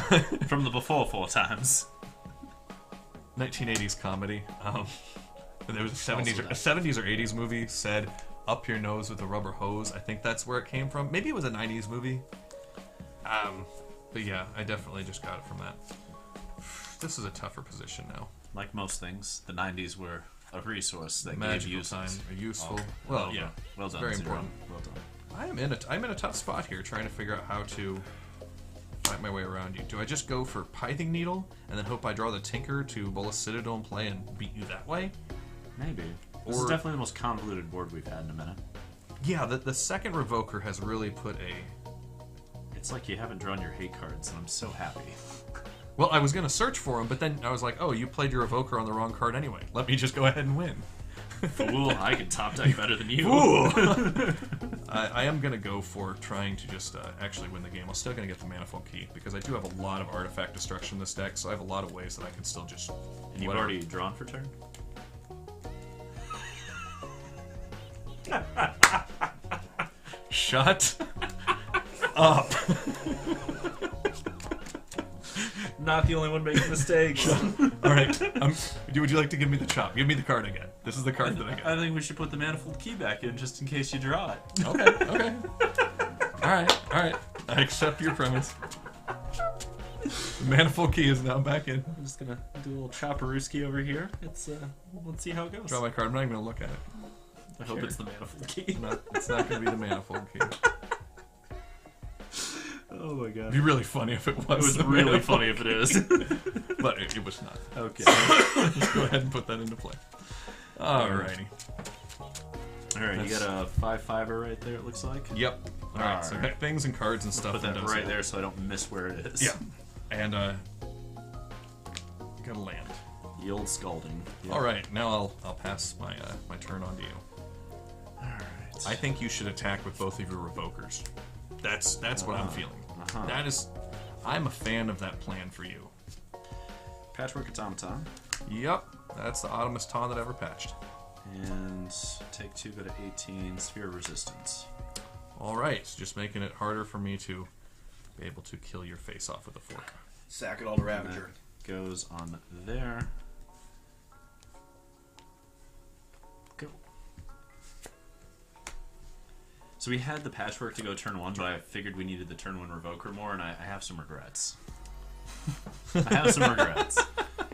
From the before 4 times. 1980s comedy. There was a 70s or 80s movie said "up your nose with a rubber hose." I think that's where it came from. Maybe it was a 90s movie. But yeah, I definitely just got it from that. This is a tougher position now. Like most things, the 90s were a resource that Magical gave uses. time, useful. Oh, well, yeah, well done. very Zero. important. Well done. I'm in a tough spot here, trying to figure out how to fight my way around you. Do I just go for Pithing Needle and then hope I draw the Tinker to Bolas Citadel and play and beat you that way? Maybe. This is definitely the most convoluted board we've had in a minute. Yeah, the second Revoker has really put a... It's like you haven't drawn your hate cards, and I'm so happy. Well, I was going to search for them, but then I was like, oh, you played your Revoker on the wrong card anyway. Let me just go ahead and win. Fool, I can top deck better than you. I am going to go for trying to just actually win the game. I'm still going to get the Manifold Key, because I do have a lot of artifact destruction in this deck, so I have a lot of ways that I can still just... And you've already drawn for turn? Shut up. Not the only one making mistakes. All right. Would you like to give me the chop? Give me the card again. This is the card that I got. I think we should put the Manifold Key back in just in case you draw it. Okay. All right. I accept your premise. The Manifold Key is now back in. I'm just gonna do a little chopperooski over here. Let's see how it goes. Draw my card. I'm not even gonna look at it. I hope it's the Manifold Key. It's not gonna be the Manifold Key. Oh my god. It'd be really funny if it was. It was really funny if it is. But it was not. Okay. Just go ahead and put that into play. Alrighty. Alright, you got a 5/5er right there, it looks like. Yep. Alright, so I got things and cards and stuff. Put that right there so I don't miss where it is. Yeah. And got a land. The old Scalding. Yep. Alright, now I'll pass my my turn on to you. Alright. I think you should attack with both of your Revokers. That's what I'm feeling. That is, I'm a fan of that plan for you. Patchwork Automaton. Yep, that's the Automist Ton that ever patched. And take 2, go to 18, Sphere of Resistance. Alright, so just making it harder for me to be able to kill your face off with a fork. Sack it all to Ravager. Goes on there. Go. So we had the Patchwork to go turn 1, but I figured we needed the turn 1 Revoker more, and I have some regrets. I have some regrets.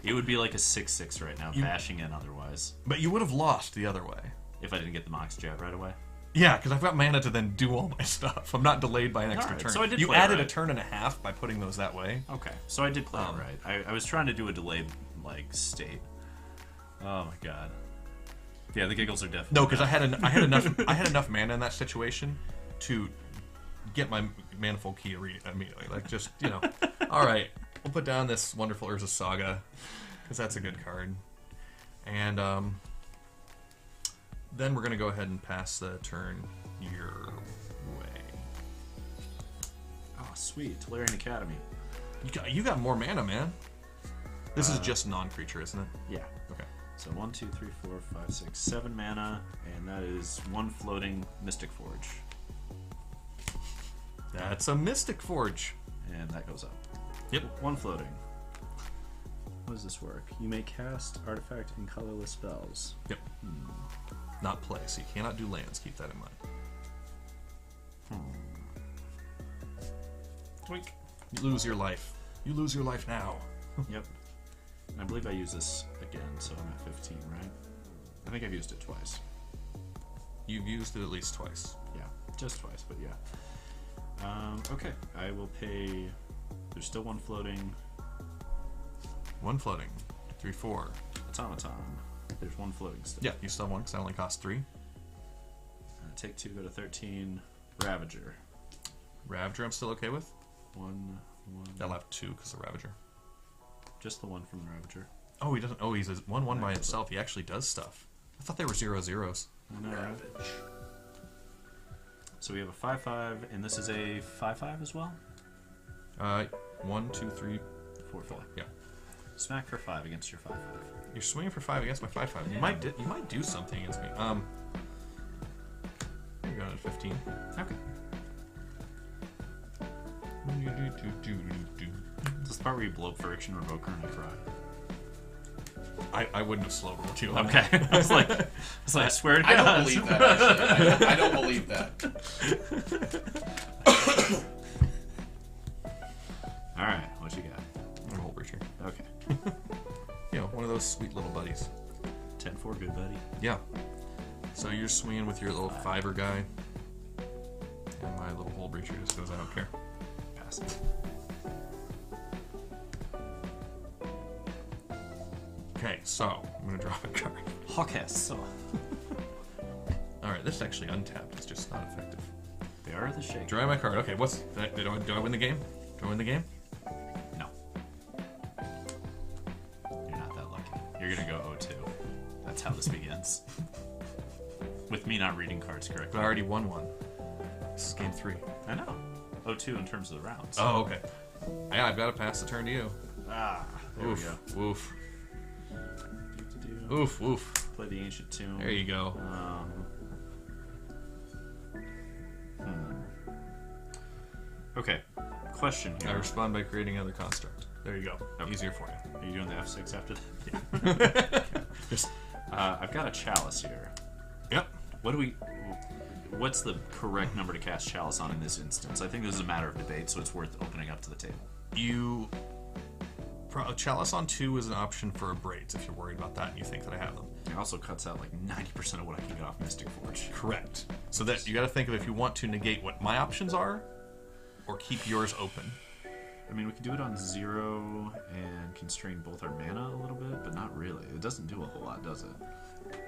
It would be like a 6/6 right now, bashing in otherwise. But you would have lost the other way. If I didn't get the Mox Jab right away. Yeah, because I've got mana to then do all my stuff. I'm not delayed by an extra Alright, turn. so I did you play added right. a turn and a half by putting those that way. Okay, so I did play it right. I was trying to do a delayed, state. Oh my god. Yeah, the giggles are definitely... No, because I had enough mana in that situation to get my Manifold Key immediately. Like, just, alright, we'll put down this wonderful Urza Saga, because that's a good card. And, then we're going to go ahead and pass the turn your way. Oh, sweet. Tolarian Academy. You got more mana, man. This is just non-creature, isn't it? Yeah. Okay. So 1, 2, 3, 4, 5, 6, 7 mana, and that is 1 floating Mystic Forge. That's a Mystic Forge. And that goes up. Yep. 1 floating. How does this work? You may cast artifact and colorless spells. Yep. Not play, so you cannot do lands. Keep that in mind. Twink. You lose your life. You lose your life now. Yep. And I believe I use this again, so I'm at 15, right? I think I've used it twice. You've used it at least twice. Yeah, just twice, but yeah. Okay, I will pay... There's still 1 floating. 1 floating. 3, 4. Automaton. There's 1 floating still. Yeah, you still have 1 because that only costs 3. Take 2, go to 13. Ravager. Ravager I'm still okay with. 1. I'll have 2 because of Ravager. Just the 1 from the Ravager. Oh, he doesn't. Oh, he's a 1/1 by himself. He actually does stuff. I thought they were 0/0s. No. Ravage. So we have a 5/5, and this is a 5/5 as well? 1, 2, 3, 4, 4. Yeah. Smack for 5 against your 5/5. You're swinging for 5 against my 5/5. You might do something against me. You're going at 15. Okay. This is the part where you blow up Friction Revoker and I cry. I wouldn't have slow rolled you. Okay. I was like, I swear to God. I don't believe that, actually. I don't believe that. Alright, what you got? I'm a whole breacher. Okay. You know, one of those sweet little buddies. 10-4, good buddy. Yeah. So you're swinging with your little 5er guy. And my little hole breacher just goes, I don't care. Pass it. Okay, so I'm going to draw a card. Hawkest. Alright, this is actually untapped. It's just not effective. They are the shake. Draw my card. Okay, what's... Do I win the game? Do I win the game? No. You're not that lucky. You're going to go 0-2. That's how this begins. With me not reading cards correctly. But I already won one. This is game 3. I know. 0-2 in terms of the rounds. Oh, okay. Yeah, I've got to pass the turn to you. Ah, there Oof, we go. Oof. Do-do-do. Oof, oof. Play the Ancient Tomb. There you go. Okay. Question I here. respond by creating another construct. There you go. Okay. Easier for you. Are you doing the F6 after that? Yeah. Just. I've got a Chalice here. Yep. What's the correct number to cast Chalice on in this instance? I think this is a matter of debate, so it's worth opening up to the table. A Chalice on 2 is an option for Braids if you're worried about that and you think that I have them. It also cuts out like 90% of what I can get off Mystic Forge. Correct. So that you got to think of if you want to negate what my options are, or keep yours open. I mean, we could do it on 0 and constrain both our mana a little bit, but not really. It doesn't do a whole lot, does it?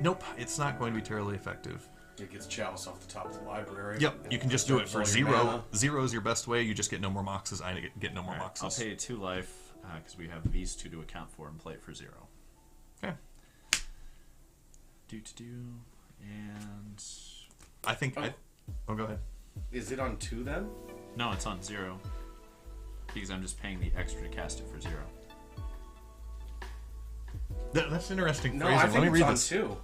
Nope, it's not going to be terribly effective. It gets Chalice off the top of the library. Yep, you can just do it for Absorb your 0. mana. 0 is your best way. You just get no more moxes. I get no more Alright, moxes. I'll pay 2 life because we have these 2 to account for and play it for 0. Okay. And I think. Oh, go ahead. Is it on 2 then? no, it's on 0 because I'm just paying the extra to cast it for 0. That's interesting No, phrasing. I Let think me it's read on this. 2.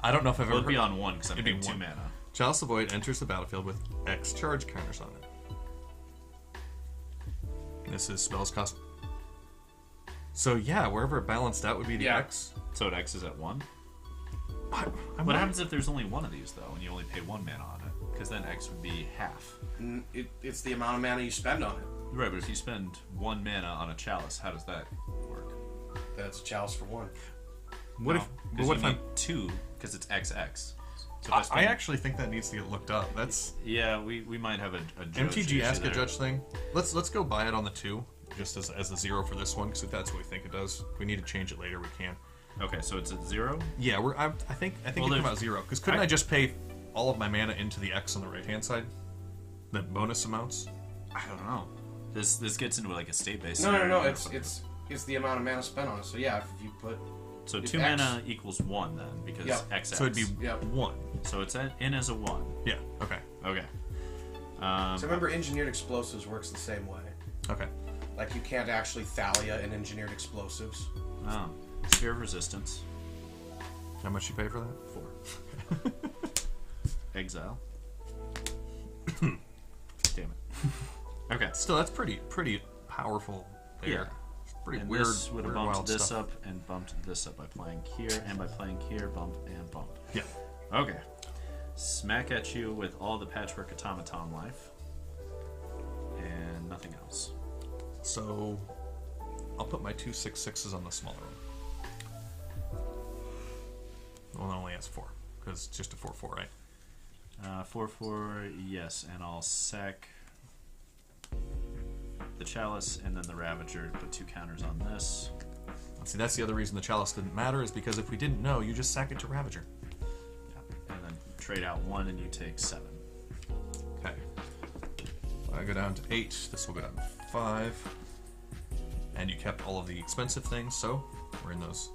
I don't know if I've Well, ever. it'd be on 1 because I'm It'd be paying 2 1. mana. Chalice of Void enters the battlefield with X charge counters on it. This is spells cost. So yeah, wherever it balanced out would be the Yeah. X. So it X is at 1? What happens if there's only one of these, though, and you only pay 1 mana on it? Because then X would be half. It's the amount of mana you spend on it. Right, but if you spend 1 mana on a Chalice, how does that work? That's Chalice for 1. What if? But what if I'm? 2, because it's XX. So if I spend- actually think that needs to get looked up. That's Yeah, we might have a judge MTG issue Ask a there. Judge thing. Let's go buy it on the 2, just as a 0 for this one, because if that's what we think it does. If we need to change it later, we can. Okay, so it's at 0? Yeah, I think Well, it came there's- out 0. Because couldn't I just pay all of my mana into the X on the right hand side? The bonus amounts. I don't know. This gets into like a state-based No. scenario. It's the amount of mana spent on it. So yeah, if you put So if 2 X- mana equals 1 then, because Yep. XX. So it'd be Yep. 1. So it's in as a 1. Yeah. Okay. Okay. so remember, engineered explosives works the same way. Okay. Like you can't actually Thalia in engineered explosives. Oh. Sphere of Resistance. How much you pay for that? 4. Exile. Damn it. Okay. Still, that's pretty powerful there. Yeah. It's pretty And weird. this would have weird, bumped wild this stuff. up and bumped this up by playing here, and by playing here, bump and bump. Yeah. Okay. Smack at you with all the Patchwork Automaton life. And nothing else. So, I'll put my 2 6/6s on the smaller one. The one that only has 4, because it's just a 4/4, right? 4/4, yes, and I'll sack the Chalice and then the Ravager to put 2 counters on this. See, that's the other reason the Chalice didn't matter, is because if we didn't know, you just sack it to Ravager. Yeah. And then trade out 1 and you take 7. Okay. I go down to 8, this will go down to 5. And you kept all of the expensive things, so we're in those.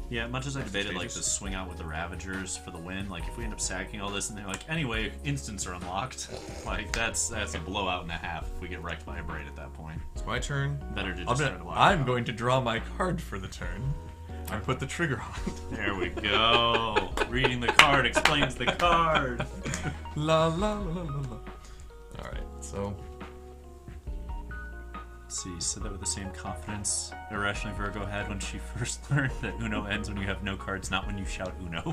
Yeah, much as I debated like stages. the swing out with the Ravagers for the win, like if we end up sacking all this and they're like, anyway, instants are unlocked, like that's a blowout and a half if we get wrecked by a Braid at that point. It's my turn. Better to just start I'm going to draw my card for the turn. I put the trigger on. There we go. Reading the card explains the card. La la la la la la. Alright, so Let's see, said that with the same confidence Irrationally Virgo had when she first learned that Uno ends when you have no cards, not when you shout Uno.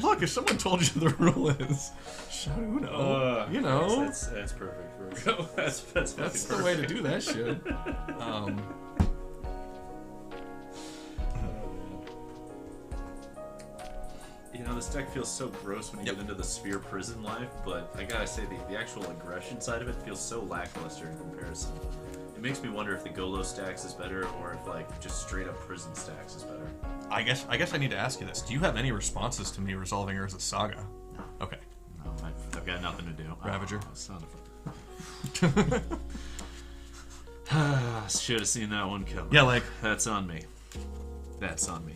look, if someone told you the rule is shout Uno, you know. That's perfect, Virgo. That's the way to do that shit. You know, this deck feels so gross when you get into the Sphere Prison life, but I gotta say, the actual aggression side of it feels so lackluster in comparison. It makes me wonder if the Golo stacks is better, or if, like, just straight up Prison stacks is better. I guess I need to ask you this. Do you have any responses to me resolving Urza's Saga? No. Okay. No, I've got nothing to do. Ravager. Oh, son of a... Should have seen that one coming. Yeah, like... That's on me. That's on me.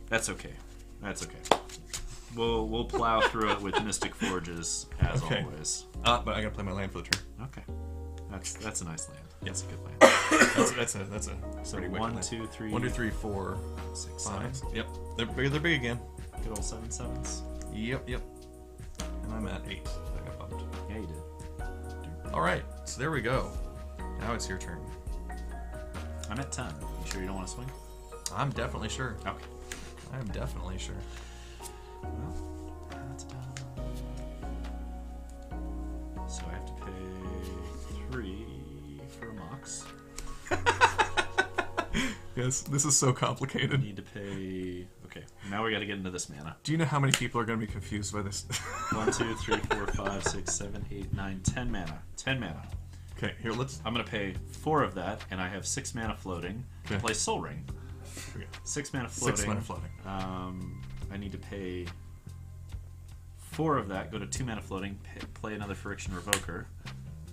That's okay. That's okay. We'll plow through it with Mystic Forges as always. But I gotta play my land for the turn. Okay, that's a nice land. Yeah. That's a good land. That's a So pretty wicked 1, land. 2, 3, 1, 2, 3, 4, 6, 5. 7. Yep, they're big again. Good old 7/7s. Yep. And I'm at 8. I got bumped. Yeah, you did. All right, so there we go. Now it's your turn. I'm at 10. You sure you don't want to swing? I'm definitely sure. Okay. I'm definitely sure. Well, so I have to pay 3 for Mox. Yes, this is so I complicated. need to pay. Okay, now we got to get into this mana. Do you know how many people are going to be confused by this? 1, 2, 3, 4, 5, 6, 7, 8, 9, 10 mana. 10 mana. Okay, here, let's... I'm going to pay 4 of that, and I have 6 mana floating. Okay. Play Soul Ring. Okay. 6 mana floating. 6 mana floating. I need to pay 4 of that, go to 2 mana floating, play another Friction Revoker,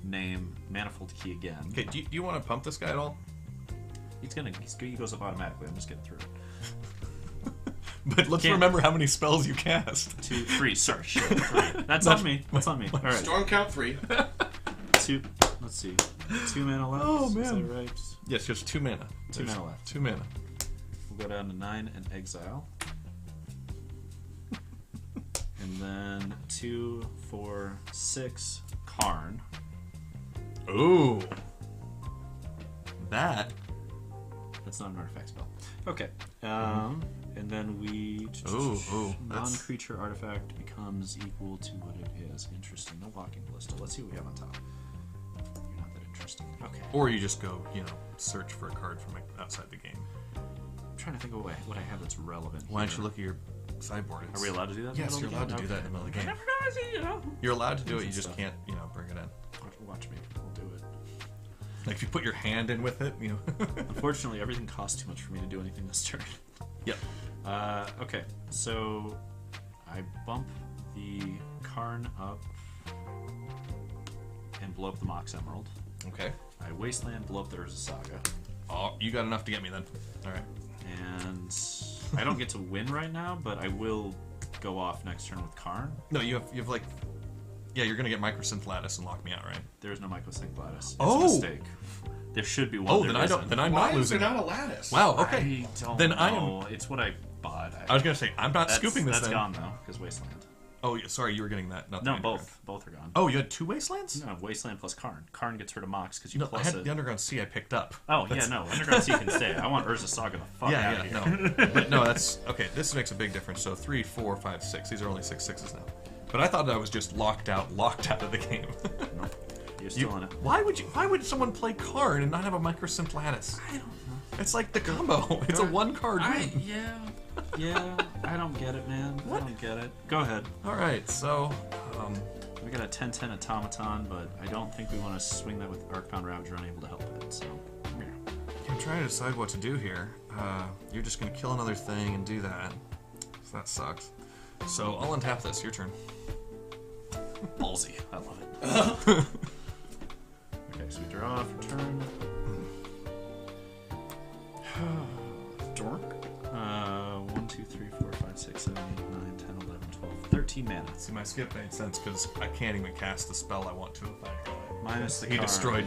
name Manifold Key again. Okay, do you want to pump this guy at all? He goes up automatically. I'm just getting through it. But let's remember how many spells you cast. 2, 3. Sorry, shit. 3. That's on me. That's on me. All right. Storm count 3. 2. Let's see. 2 mana left. Oh, man. Is that right? Yes, just 2 mana. 2 mana left. 2 mana. We'll go down to 9 and exile. And then 2, 4, 6, Karn. Ooh. That. That's not an artifact spell. Okay. And then we... Ooh, non-creature artifact becomes equal to what it is. Interesting. No Walking Ballista. Let's see what we have on top. You're not that interesting. Okay. Or you just go, search for a card from outside the game. I'm trying to think of what I have that's relevant. Why don't you look at your sideboard? Are we allowed to do that? Yes, you're allowed to do that in the middle of the game. You're allowed to do it, you just can't, bring it in. Watch me. We'll do it. Like if you put your hand in with it, Unfortunately, everything costs too much for me to do anything this turn. Yep. Okay, so I bump the Karn up and blow up the Mox Emerald. Okay. I Wasteland, blow up the Urza Saga. Oh, you got enough to get me then. All right. And I don't get to win right now, but I will go off next turn with Karn. No, you have like... Yeah, you're going to get Mycosinth Lattice and lock me out, right? There's no Mycosinth Lattice. It's Oh! a mistake. There should be one. Oh, there then I don't. isn't. Then I'm Why not is losing. there not a lattice? Wow. Okay. I don't Then know. I am. It's what I bought. I was gonna say I'm not scooping this. That's then. gone though, because Wasteland. Oh, yeah, sorry, you were getting that. Not the No, underground. both are gone. Oh, you had 2 wastelands? No, Wasteland plus Karn. Karn gets rid of Mox because you No, I plus had it. the underground sea I picked up. Oh yeah, no, Underground Sea can stay. I want Urza Saga the fuck out of here. No. But no, that's okay. This makes a big difference. So 3, 4, 5, 6. These are only 6 6s now. But I thought I was just locked out of the game. Nope. You're still in it. Why would someone play Karn and not have a Mycosinth Lattice? I don't know. It's like the combo. It's a 1-card win. Yeah, I don't get it, man. What? I don't get it. Go ahead. All right, so We got a 10-10 Automaton, but I don't think we want to swing that with Arcbound Ravager unable to help it, so... yeah. I'm trying to decide what to do here. You're just going to kill another thing and do that. So that sucks. So I'll untap this. Your turn. Ballsy. I love it. Okay, so we draw for turn. Dork. 1, 2, 3, 4, 5, 6, 7, 8, 9, 10, 11, 12, 13 mana. See, my skip made sense because I can't even cast the spell I want to if I draw it. Minus the He card. destroyed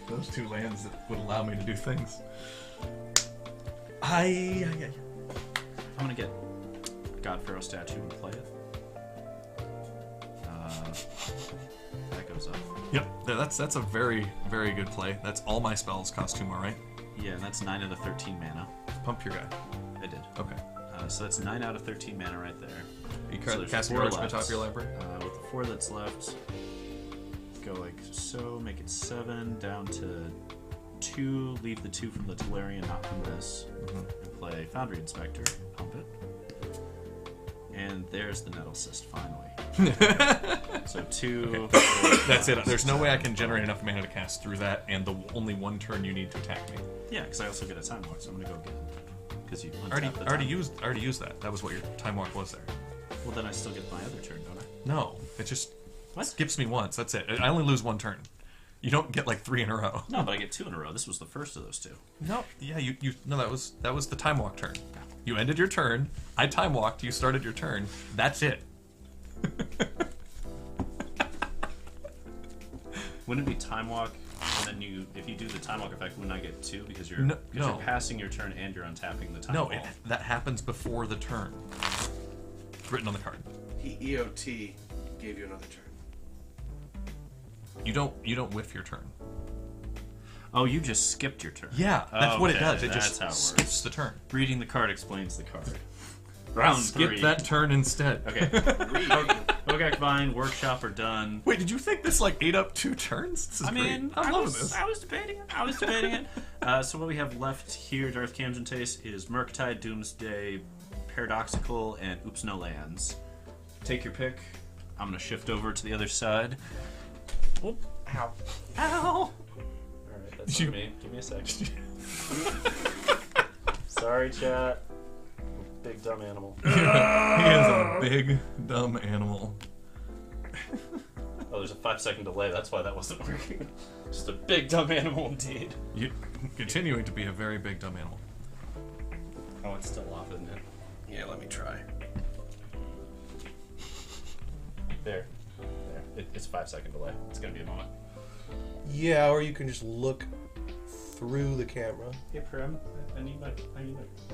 those 2 lands that would allow me to do things. I'm gonna get God Pharaoh statue and play it. That goes up. Yep, that's a very, very good play. That's all my spells cost 2 more, right? Yeah, and that's 9 out of 13 mana. Pump your guy. I did. Okay. So that's 9 out of 13 mana right there. You So there's casting 4 cards from the left. top of your library? With the 4 that's left, go like so, make it 7, down to 2, leave the 2 from the Tolarian, not from this, and play Foundry Inspector, pump it. And there's the Nettle Cyst, finally. So 2... That's it. There's no way I can generate enough mana to cast through that, and the only 1 turn you need to attack me. Yeah, because I also get a Time Walk, so I'm going to go again. Because you I already used that. That was what your time walk was there. Well, then I still get my other turn, don't I? No, it just What? skips me once. That's it. I only lose 1 turn. You don't get like 3 in a row. No, but I get 2 in a row. This was the first of those 2. No, yeah, no, that was the time walk turn. You ended your turn. I time walked. You started your turn. That's it. Wouldn't it be Time Walk, and then if you do the Time Walk effect, wouldn't I get 2 because you're No. you're passing your turn and you're untapping the Time No, Walk? that happens before the turn. It's written on the card. He EOT gave you another turn. You don't whiff your turn. Oh, you just skipped your turn. Yeah, that's what it okay, does. It that's just how it works. skips the turn. Reading the card explains the card. Round Skip 3. that turn instead. Okay. Hogaak Vine, Workshop are done. Wait, did you think this like ate up 2 turns? This is great. I'm loving this. I was debating it. So what we have left here, Darth Camden Taste, is Murktide, Doomsday, Paradoxical, and Oops No Lands. Take your pick. I'm gonna shift over to the other side. Oop. Ow. Ow! Alright, that's on me. Give me a second. Sorry, chat. Big dumb animal. He is a big, dumb animal. Oh, there's a 5-second delay. That's why that wasn't working. Just a big dumb animal indeed. You continuing to be a very big, dumb animal. Oh, it's still off, isn't it? Yeah, let me try. There. It's a 5-second delay. It's gonna be a moment. Yeah, or you can just look through the camera. Hey, Prim, I need my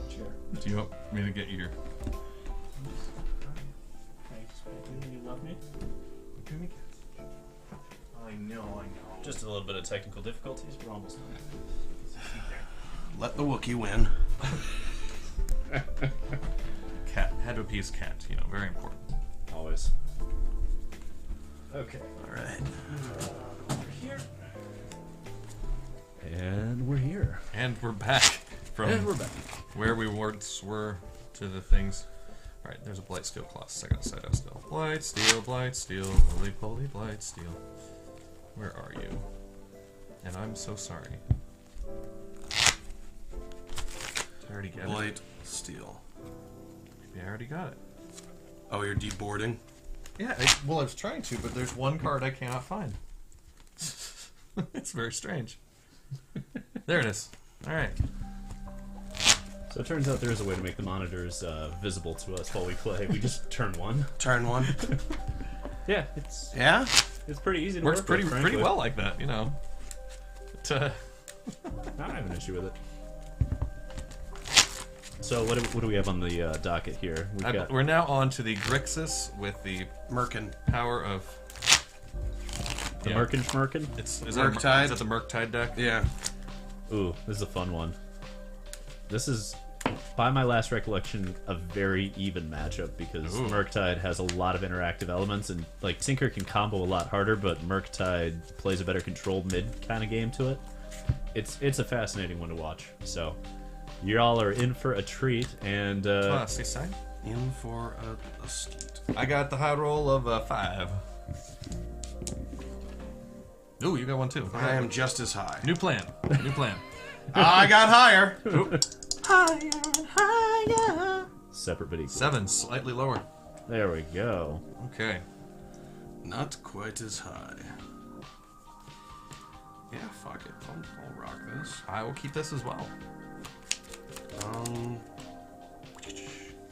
chair. Do you want me to get your... Thanks. You love me? I know. Just a little bit of technical difficulties. We're almost done. Let the Wookiee win. Cat. Had to appease cat, very important. Always. Okay. Alright. We're here. And we're here. And we're back from where we once were to the things. Alright, there's a Blightsteel Claw. Second side of still. Blightsteel, holy Blightsteel. Where are you? And I'm so sorry. Did I already get Blight, Steel. Maybe I already got it. Oh, you're deboarding? Yeah, I was trying to, but there's one card I cannot find. It's very strange. There it is. Alright. So it turns out there is a way to make the monitors visible to us while we play. We just turn one. Turn 1. Yeah, it's Yeah? pretty easy to Works work pretty with, pretty frankly. well like that, But, I don't have an issue with it. So what do we have on the docket here? We're now on to the Grixis with the Merkin. power of... The Merkin Schmerkin? Is Murktide. that the Murktide deck? Yeah. Ooh, this is a fun one. This is, by my last recollection, a very even matchup because Murktide has a lot of interactive elements, and like Tinker can combo a lot harder, but Murktide plays a better controlled mid kind of game to it. It's a fascinating one to watch. So, y'all are in for a treat, and See, sign? In for a skeet. I got the high roll of 5. Ooh, you got one too. I am just as high. New plan. New plan. I got higher. higher. Separate but equal. 7, slightly lower. There we go. Okay. Not quite as high. Yeah, fuck it. I'll rock this. I will keep this as well.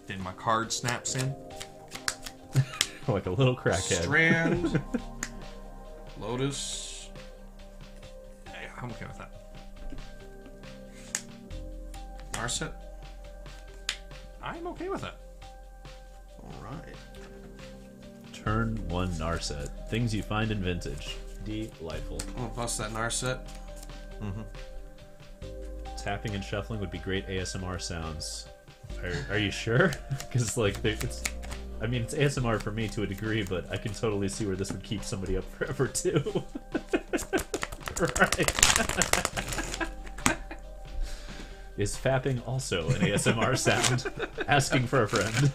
Then my card snaps in. Like a little crackhead. Strand. Lotus. Hey, I'm okay with that. Narset. I'm okay with that. Alright. Turn 1 Narset. Things you find in vintage. Delightful. I'm gonna bust that Narset. Tapping and shuffling would be great ASMR sounds. Are you sure? Because like it's, I mean it's ASMR for me to a degree, but I can totally see where this would keep somebody up forever too. Right. Is fapping also an ASMR sound? Asking for a friend.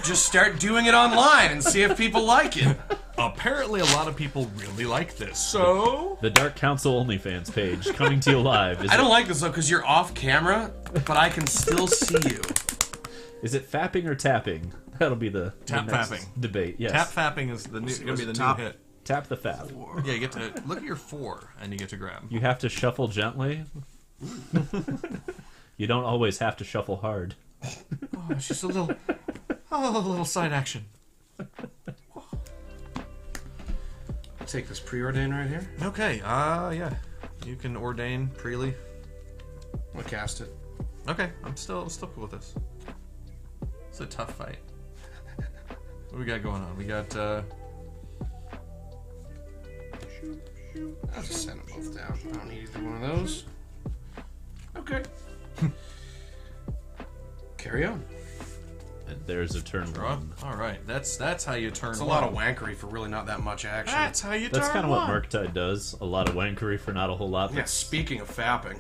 Just start doing it online and see if people like it. Apparently, a lot of people really like this. So The Dark Council OnlyFans page coming to you live. I don't like this though because you're off camera, but I can still see you. Is it fapping or tapping? That'll be the Tap next fapping. debate. Yes. tap fapping is the new, see, gonna was be the it new top? hit. Tap the fap. Yeah, you get to look at your 4 and you get to grab. You have to shuffle gently. You don't always have to shuffle hard. Oh, it's just a little side action. I'll take this preordain right here. Okay, yeah. You can ordain freely. I'm gonna cast it. Okay, I'm still cool with this. It's a tough fight. What do we got going on? We got I'll just send them both down. I don't need either one of those. Okay. Carry on. And there's a turn draw. one. All right, that's how you turn. It's a lot of wankery for really not that much action. That's how you turn. That's kind of what one. Murktide does. A lot of wankery for not a whole lot. Yeah, But speaking of fapping.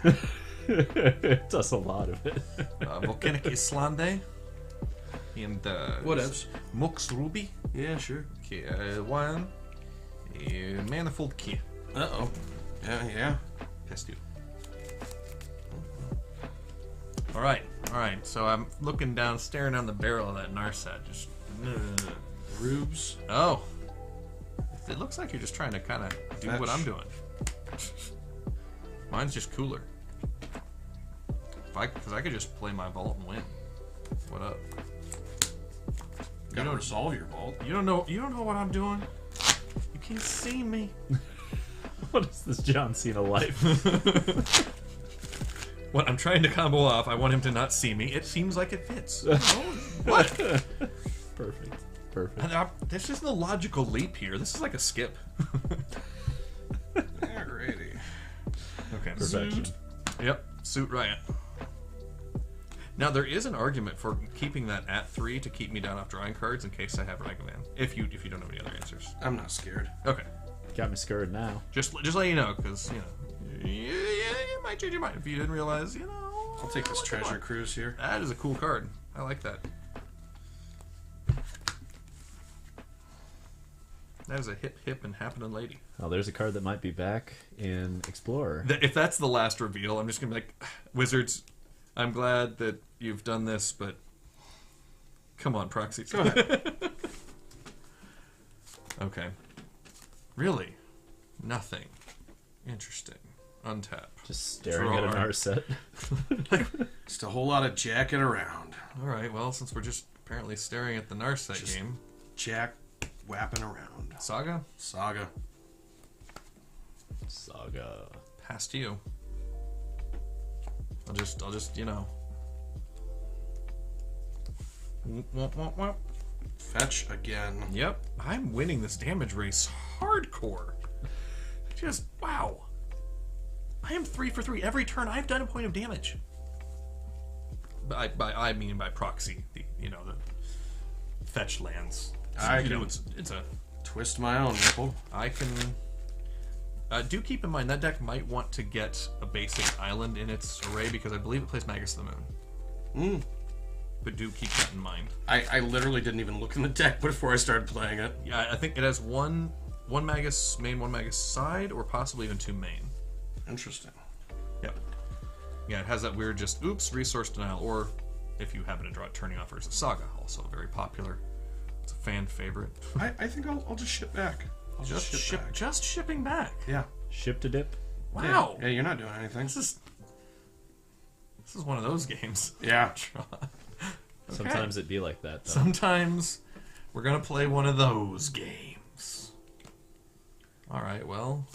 it does a lot of it. Volcanic Islande. And Whatevs. Mux Ruby. Yeah, sure. Okay, 1. Manifold key. Uh-oh. Yeah. Test you. Alright. So I'm looking down, staring down the barrel of that Narset. Just. Rubes. Oh. It looks like you're just trying to kind of do what I'm doing. Mine's just cooler. Because I could just play my vault and win. What up? You gotta resolve your vault. You don't know what I'm doing. You can't see me. What is this John Cena life? What I'm trying to combo off, I want him to not see me. It seems like it fits. What? Perfect. This isn't a logical leap here. This is like a skip. Alrighty. Okay. Perfection. Yep. Suit riot. Now there is an argument for keeping that at 3 to keep me down off drawing cards in case I have Ragavan. If you don't have any other answers. I'm not scared. Okay. Got me scared now. Just let you know, because you might change your mind if you didn't realize. I'll take this treasure cruise here. That is a cool card. I like that. That is a hip and happening lady. Oh, there's a card that might be back in Explorer. If that's the last reveal, I'm just gonna be like, Wizards, I'm glad that you've done this, but come on, proxies. Go ahead. Okay. Really? Nothing. Interesting. Untap. Just staring at an Narset. Just a whole lot of jacking around. Alright, well, since we're just apparently staring at the Narset game. Jack whapping around. Saga? Saga. Saga. Past you. I'll just, you know. Fetch again. Yep, I'm winning this damage race hardcore. Just, wow. I am 3 for 3. Every turn I've done a point of damage. I mean by proxy, the fetch lands. It's a Twist my own nipple. I can. Do keep in mind that deck might want to get a basic island in its array because I believe it plays Magus of the Moon. But do keep that in mind. I literally didn't even look in the deck before I started playing it. Yeah, I think it has one Magus main, one Magus side, or possibly even 2 main. Interesting. Yep. Yeah, it has that weird just oops resource denial, or if you happen to draw it, turning off versus Saga, also very popular. It's a fan favorite. I think I'll just ship back. I'll just ship back. Just shipping back. Yeah. Ship to dip. Wow. Yeah, you're not doing anything. This is one of those games. Yeah. Okay. Sometimes it'd be like that, though. Sometimes we're gonna play one of those games. Alright, well,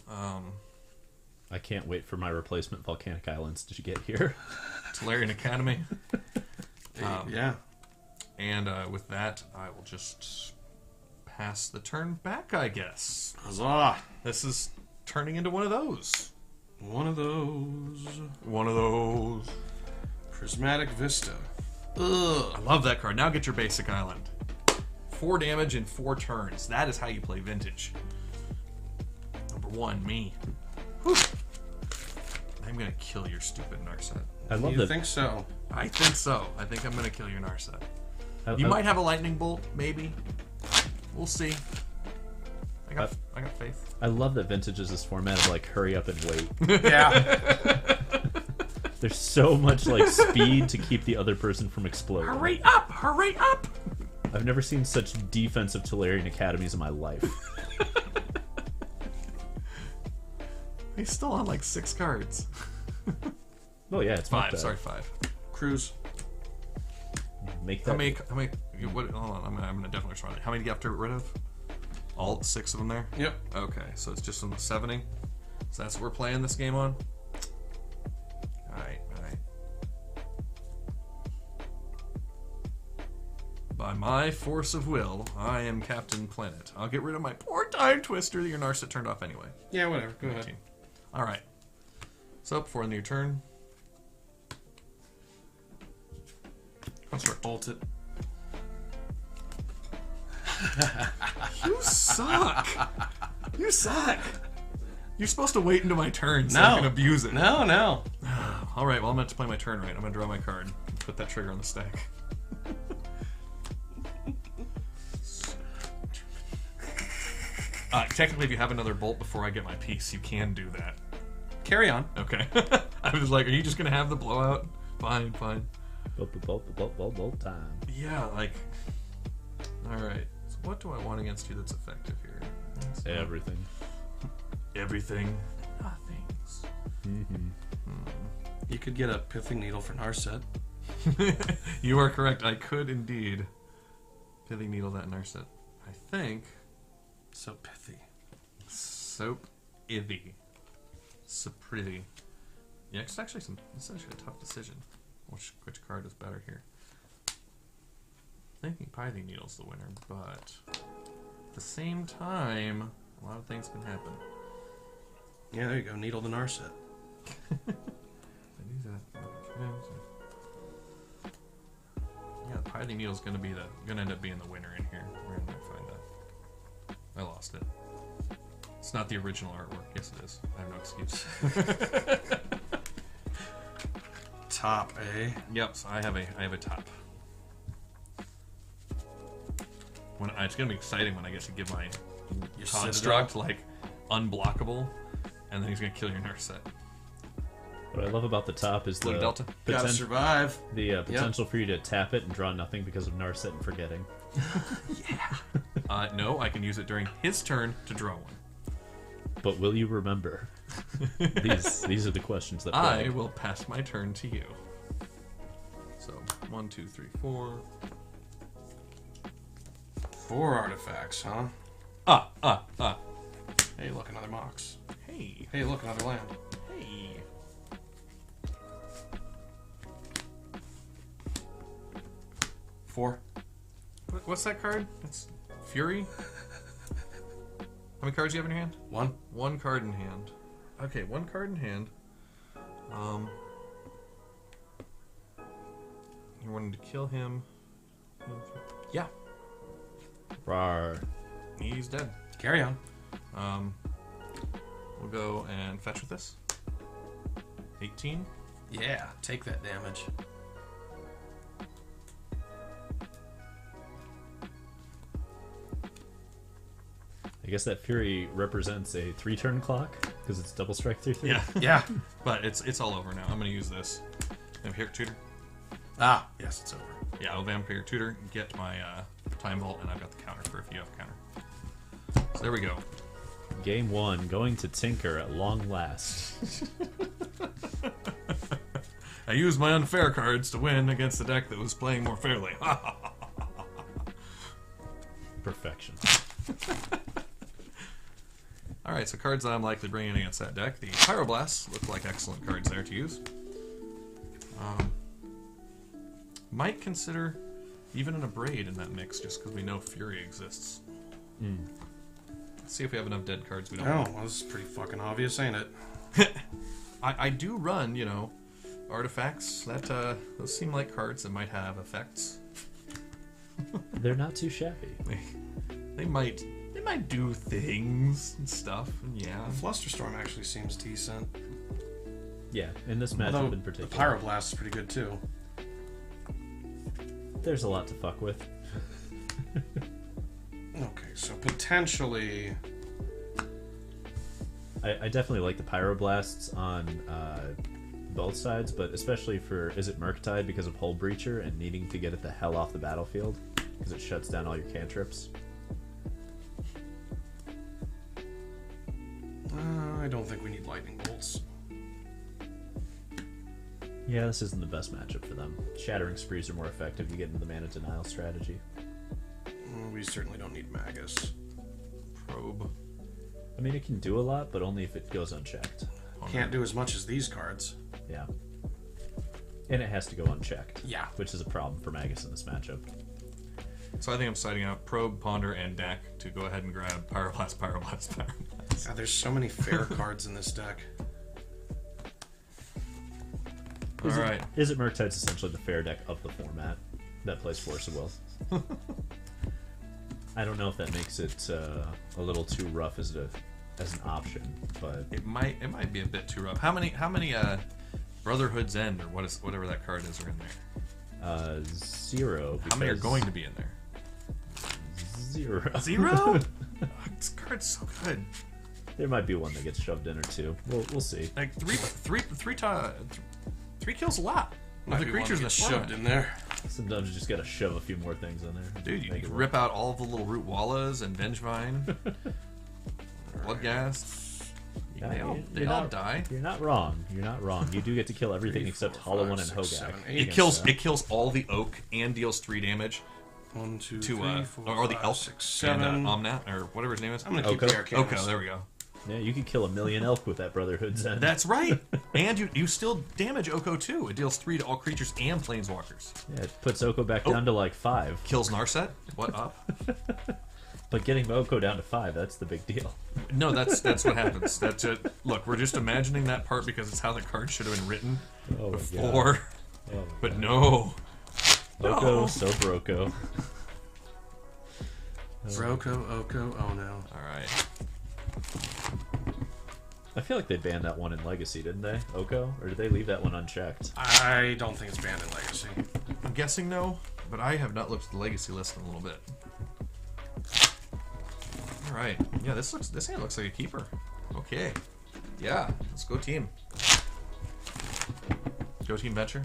I can't wait for my replacement Volcanic Islands to get here. Tolarian Academy. Yeah. And with that, I will just pass the turn back, I guess. Huzzah! This is turning into one of those. One of those. One of those. Prismatic Vista. Ugh. I love that card. Now get your basic island. 4 damage in 4 turns. That is how you play Vintage. Number 1, me. Whew. I'm gonna kill your stupid Narset. I love You that. think so? I think so. I think I'm gonna kill your Narset. You might have a lightning bolt, maybe. We'll see. I got faith. I love that Vintage is this format of like hurry up and wait. Yeah. There's so much like speed to keep the other person from exploding. Hurry up! Hurry up! I've never seen such defensive Tolarian academies in my life. He's still on like 6 cards. Oh yeah, it's not 5. bad. Sorry, 5. Cruise. Make that. How many? What? Hold on, I'm gonna definitely respond. How many do you have to get rid of? All 6 of them there. Yep. Okay, so it's just on the 7ing. So that's what we're playing this game on. All right. By my force of will, I am Captain Planet. I'll get rid of my poor Time Twister that your Narset turned off anyway. Yeah, whatever. Go ahead. All right. So before the end of your turn, Bolt it. you suck. You suck. You're supposed to wait until my turn so No. I can abuse it. No. All right. Well, I'm going to play my turn right. I'm going to draw my card. Put that trigger on the stack. Technically, if you have another bolt before I get my piece, you can do that. Carry on. Okay. I was like, are you just going to have the blowout? Fine. Bolt time. Yeah, like... Alright. So what do I want against you that's effective here? Everything. Everything. Nothings. You could get a pithing needle for Narset. You are correct. I could indeed pithing needle that Narset. I think... So pithy. Soap ithy. So pretty. Yeah, it's actually a tough decision. Which card is better here? Thinking Pithing Needle's the winner, but at the same time, a lot of things can happen. Yeah, there you go. Needle the Narset. Yeah, Pithing Needle's gonna end up being the winner in here. We're gonna find out. I lost it. It's not the original artwork. Yes, it is. I have no excuse. Top, eh? Yep. So I have a top. It's gonna be exciting when I get to give my Your construct like unblockable, and then he's gonna kill your Narset. What I love about the top is Blue the Delta. Gotta survive. the potential for you to tap it and draw nothing because of Narset and forgetting. No, I can use it during his turn to draw one. But will you remember? These are the questions that I plague. will pass my turn to you. So 1, 2, 3, 4. 4 artifacts, huh? Ah. Hey, look, another Mox. Hey, Hey. Hey, look, another land. Hey. Four. What's that card? That's Fury? How many cards do you have in your hand? One. One card in hand. Okay, one card in hand. You wanted to kill him. Yeah. Rar. He's dead. Carry on. We'll go and fetch with this. 18. Yeah, take that damage. I guess that Fury represents a 3-turn clock because it's double strike 3/3. Yeah. Yeah. But it's all over now. I'm gonna use this. Vampiric Tutor. Ah, yes, it's over. Yeah, I'll Vampiric Tutor, get my Time Vault, and I've got the counter for if you have counter. So there we go. Game 1, going to Tinker at long last. I used my unfair cards to win against the deck that was playing more fairly. Perfection. Alright, so cards that I'm likely bringing against that deck. The Pyroblasts look like excellent cards there to use. Might consider even an Abrade in that mix, just because we know Fury exists. Let's see if we have enough dead cards we don't Oh, know. well, this is pretty fucking obvious, ain't it? I do run, you know, artifacts. That those seem like cards that might have effects. They're not too shabby. They might do things and stuff, and yeah. Flusterstorm actually seems decent. Yeah, in this matchup Although in the particular. Pyroblast is pretty good too. There's a lot to fuck with. Okay, so potentially... I definitely like the Pyroblasts on both sides, but especially for Izzet Murktide because of Hull Breacher and needing to get it the hell off the battlefield because it shuts down all your cantrips. I don't think we need lightning bolts. Yeah, this isn't the best matchup for them. Shattering Sprees are more effective. You get into the mana denial strategy. We certainly don't need Magus. Probe. I mean, it can do a lot, but only if it goes unchecked. Can't do as much as these cards. Yeah. And it has to go unchecked. Yeah. Which is a problem for Magus in this matchup. So I think I'm citing out Probe, Ponder, and Dak to go ahead and grab Pyroblast, Pyroblast, Pyroblast. God, there's so many fair cards in this deck. Alright. Izzet Murktide's essentially the fair deck of the format that plays Force of Will. I don't know if that makes it a little too rough as an option, but It might be a bit too rough. How many Brotherhood's End or whatever that card is are in there? 0. How many are because- going to be in there? 0. 0? This card's so good. There might be one that gets shoved in or two. We'll see. Like three kills a lot. Might With the be one creatures that in the gets shoved format. in there. Sometimes you just gotta shove a few more things in there. Dude, you Make can it rip work. out all of the little root wallas and Vengevine, Bloodghast. Yeah, They all die. You're not wrong. You're not wrong. You do get to kill everything 3, except 4, Hollow 5, One and 6, Hogaak. 7, 8. It against kills all the oak and deals 3 damage 1, 2, to 3, 4, or the 5, elf 6, 7. and Omnat or whatever his name is. I'm gonna keep Oko? the Arcanus. Oko, there we go. Yeah, you could kill 1,000,000 elk with that Brotherhood's End. That's right. And you still damage Oko too. It deals 3 to all creatures and planeswalkers. Yeah, it puts Oko back down to like 5. Kills Narset. What up? But getting Oko down to 5, that's the big deal. No, that's what happens. That's it. Look, we're just imagining that part because it's how the card should have been written Oh my before. god. Oh my But god. no. Oko, No. so Broko. Roko, Oko, oh no. Alright. I feel like they banned that one in Legacy, didn't they? Oko? Or did they leave that one unchecked? I don't think it's banned in Legacy. I'm guessing no, but I have not looked at the legacy list in a little bit. Alright. Yeah, this hand looks like a keeper. Okay. Yeah, let's go team. Go Team Venture.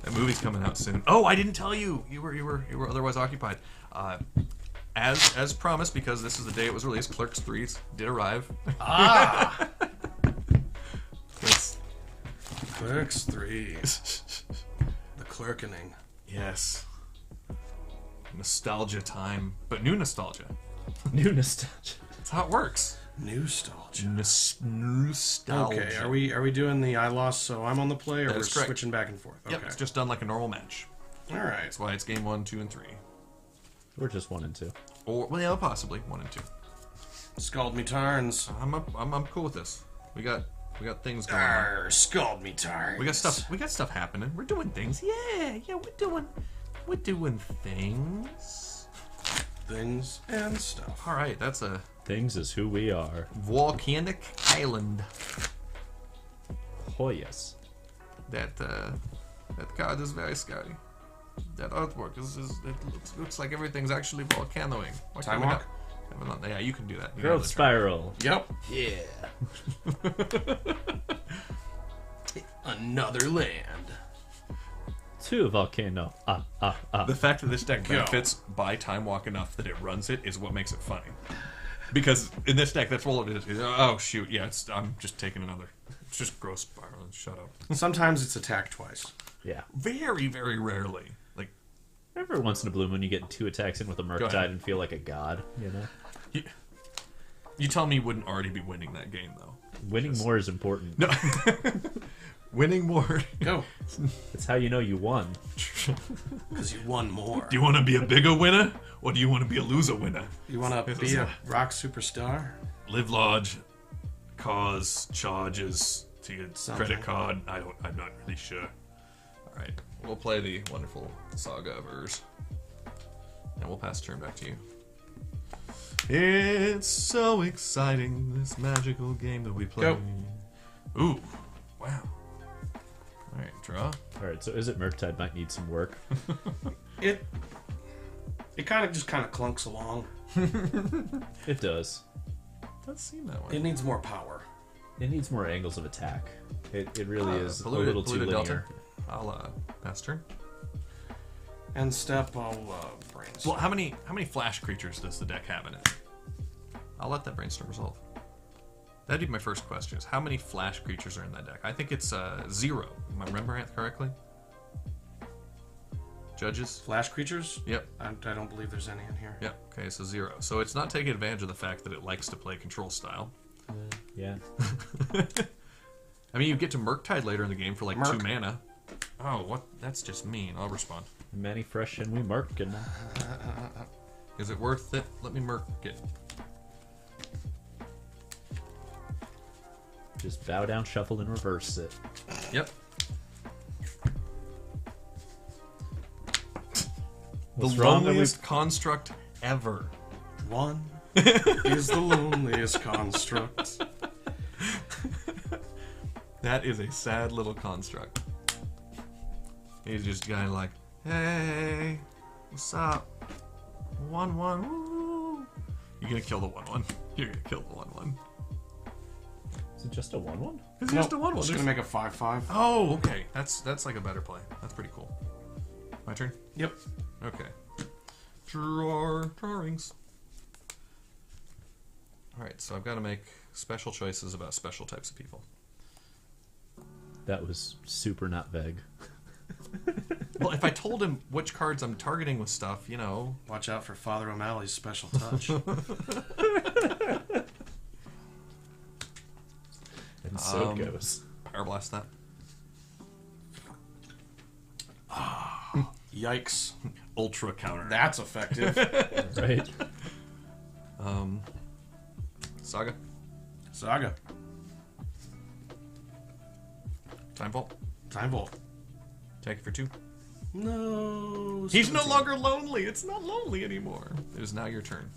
That movie's coming out soon. Oh, I didn't tell you. You were otherwise occupied. As promised, because this is the day it was released, Clerks 3 did arrive. Ah! That's, Clerks 3. The Clerkening. yes. Nostalgia time, but new nostalgia. New nostalgia. That's how it works. Nostalgia. Nostalgia. Okay, are we doing the I lost so I'm on the play, or That we're is correct. switching back and forth? Okay. Yep, it's just done like a normal match. All right. That's why it's game 1, 2, and 3. We're just 1 and 2. Or, well, yeah, possibly 1 and 2. Scald me tarns. I'm cool with this. We got things going on. Arr, scald me tarns. We got stuff happening. We're doing things. Yeah, we're doing things. Things and stuff. All right, that's a Things is who we are. volcanic island. Oh, yes. That card is very scary. That artwork looks like everything's actually volcanoing. Why Time can't we walk? not- Yeah, you can do that. You Growth got the spiral. Yep. Yeah. Another land. 2 volcano. The fact that this deck Go. benefits by time walk enough that it runs it is what makes it funny. Because in this deck, that's all it is. Oh shoot, yeah, I'm just taking another. It's just growth spiral. Shut up. Sometimes it's attacked twice. Yeah. Very, very rarely. Like, Every once in a blue moon, you get 2 attacks in with a ahead. Murktide and feel like a god, you know? you tell me you wouldn't already be winning that game though. Winning more is important. No. Winning more. Go. That's how you know you won. Because you won more. Do you want to be a bigger winner, or do you want to be a loser winner? You want to be a rock superstar? Live large, cause charges to your Something. credit card. I'm not really sure. All right, we'll play the wonderful Saga verse, and we'll pass the turn back to you. It's so exciting, this magical game that we play. Go. Ooh, wow. All right, draw. Alright, so Izzet Murktide might need some work. It kind of clunks along. It does. Does seem that It way. needs more power. It needs more angles of attack. It really is a Polluted- little too polluted linear. Delta. I'll pass turn. End step, I'll brainstorm. Well, how many flash creatures does the deck have in it? I'll let that brainstorm resolve. That'd be my first question: is how many flash creatures are in that deck? I think it's 0. Am I remembering it correctly? Judges? Flash creatures? Yep. I don't believe there's any in here. Yep. Okay, so 0. So it's not taking advantage of the fact that it likes to play control style. Yeah. I mean, you get to Murktide later in the game for like Murk. 2 mana. Oh, what? That's just mean. I'll respond. Many fresh and we Murkin. Is it worth it? Let me Murk it. Just bow down, shuffle, and reverse it. Yep. What's The wrong? loneliest construct ever. One is the loneliest construct. That is a sad little construct. He's just kind of like, hey, what's up? 1/1, woo. You're gonna kill the 1/1. You're gonna kill the 1/1. Is it just a 1/1? It's just a 1/1. Just gonna make a 5/5. Oh, okay. That's like a better play. That's pretty cool. My turn? Yep. Okay. Drawings. Alright, so I've got to make special choices about special types of people. That was super not vague. Well, if I told him which cards I'm targeting with stuff, you know. Watch out for Father O'Malley's special touch. And so it goes. Pyroblast that. Yikes. Ultra counter. That's effective. Right? Saga. Saga. Time Vault. Time Bolt. Take it for 2. No. He's no 17. longer lonely. It's not lonely anymore. It is now your turn.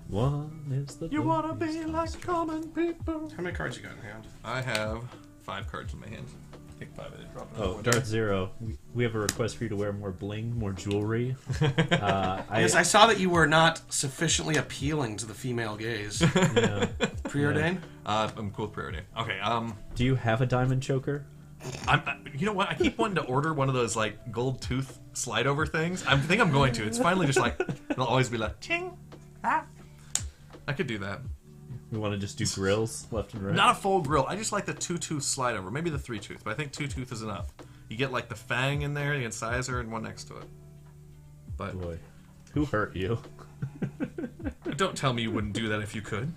One is the You wanna be loneliest like construct. common people. How many cards you got in hand? I have 5 cards in my hand. Take 5 and then drop another Oh, one. Darth Zero. We have a request for you to wear more bling, more jewelry. Yes, I saw that you were not sufficiently appealing to the female gaze. Yeah. Preordain? I'm cool with Preordain. Okay, Do you have a diamond choker? you know what? I keep wanting to order one of those like gold tooth slide over things. I think I'm going to. It's finally just like it'll always be like ching. Ah. I could do that. We want to just do grills left and right. Not a full grill. I just like the 2-tooth slide over. Maybe the 3-tooth, but I think 2-tooth is enough. You get like the fang in there, the incisor, and one next to it. But Boy, who hurt you? Don't tell me you wouldn't do that if you could.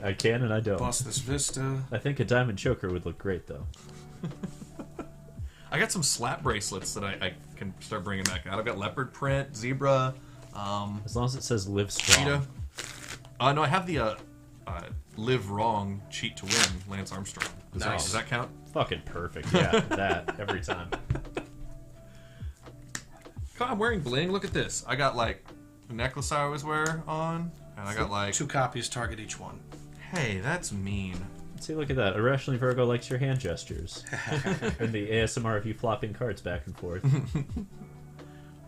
I can and I don't. Bust this Vista. I think a diamond choker would look great, though. I got some slap bracelets that I can start bringing back out. I've got leopard print, zebra, As long as it says live strong. cheetah. No, I have the live wrong, cheat to win, Lance Armstrong. Does that count? Fucking perfect. Yeah, that every time. God, I'm wearing bling. Look at this. I got like the necklace I always wear on, and I got like 2 copies, target each one. Hey, that's mean. See, look at that. Irrationally Virgo likes your hand gestures. And the ASMR of you flopping cards back and forth.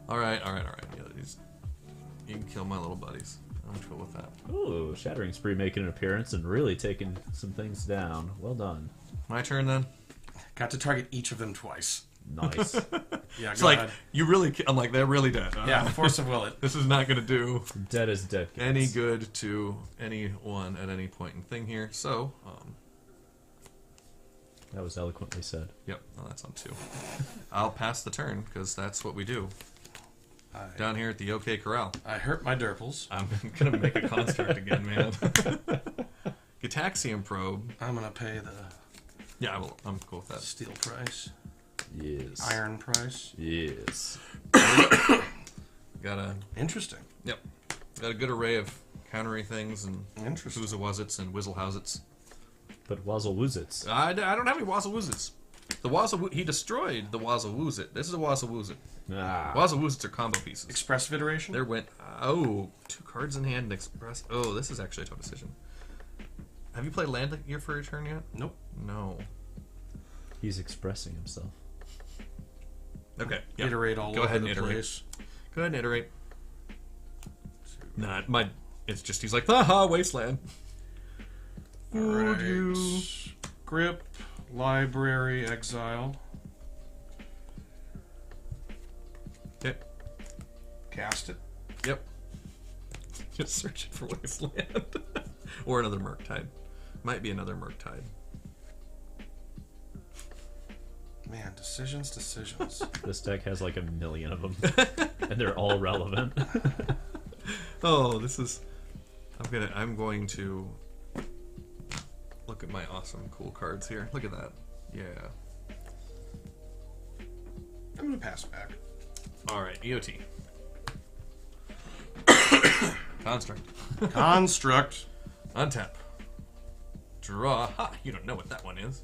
All right. Yeah, you can kill my little buddies. I'm cool with that. Ooh, Shattering Spree making an appearance and really taking some things down. Well done. My turn then. Got to target each of them twice. Nice. Yeah, It's go like ahead. you really. I'm like they're really dead. Yeah, force of will it. This is not gonna do Dead as dead. Kids. any good to anyone at any point in thing here. So, That was eloquently said. yep, well, that's on 2. I'll pass the turn because that's what we do down here at the OK Corral. I hurt my Durples. I'm gonna make a construct again, man. Gataxium probe. I'm gonna pay the Yeah, I will. I'm cool with that. steel price, Yes. iron price. Yes. Got a Interesting. Yep. Got a good array of countery things and Interesting. Whoozawuzzits and Whizzlehousits. But Wazzlewoozits. I don't have any Wazzlewoozits. He destroyed the Wazzlewoozit. This is a Wazzlewoozit. Ah. Wazzlewoozits are combo pieces. Express iteration. There went 2 cards in hand and express. Oh, this is actually a tough decision. Have you played land here for your turn yet? Nope. No. He's expressing himself. Okay. Yep. Iterate all Go over ahead and the iterate. place. Go ahead and iterate. Nah, it's just he's like, haha, wasteland. Would you? Grip, library, exile. Okay. Cast it. Yep. Just searching for wasteland. Or another Murktide. Might be another Murktide. Man, decisions. This deck has like a million of them. And they're all relevant. Oh, this is. I'm going to look at my awesome, cool cards here. Look at that. Yeah. I'm gonna pass back. All right, EOT. Construct. Construct. Untap. Draw. Ha! You don't know what that one is.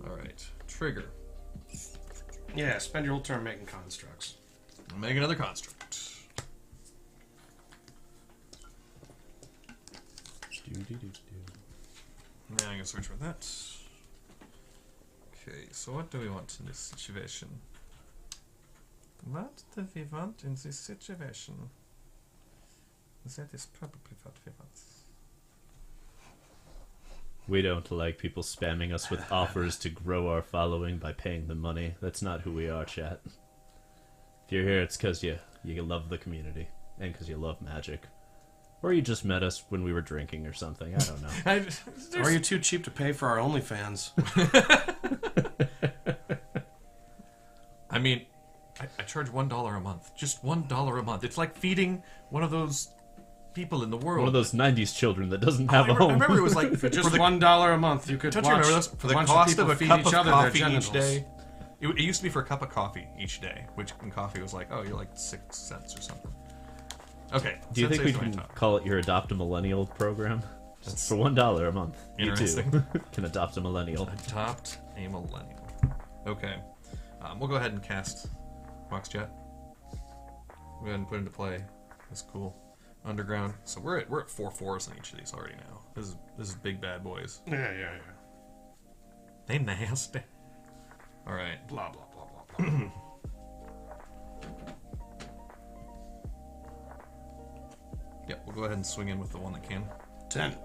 All right. Trigger. Yeah, spend your whole turn making constructs. Make another construct. Now I'm gonna search for that. Okay, so what do we want in this situation? What do we want in this situation? That is probably what we want. We don't like people spamming us with offers to grow our following by paying them money. That's not who we are, chat. If you're here, it's because you love the community and because you love Magic. Or you just met us when we were drinking or something. I don't know. Or are you too cheap to pay for our OnlyFans? I mean, I charge $1 a month. Just $1 a month. It's like feeding one of those people in the world. One of those 90s children that doesn't have a I home. remember it was like For just $1 a month, you could Don't watch you remember those? For the cost of a cup of coffee each day. It used to be for a cup of coffee each day, which in coffee was like, oh, you're like 6 cents or something. Okay. Do you think we Sensei's can my top. call it your Adopt a Millennial program? Just for $1 a month, you too Interesting. can adopt a millennial. Adopt a millennial. Okay. We'll go ahead and cast Box Jet. Go ahead and put into play. That's cool. Underground. So we're at 4/4s on each of these already now. This is big bad boys. Yeah. They nasty. All right. Blah, blah, blah, blah, blah. Yep. We'll go ahead and swing in with the one that can. 10.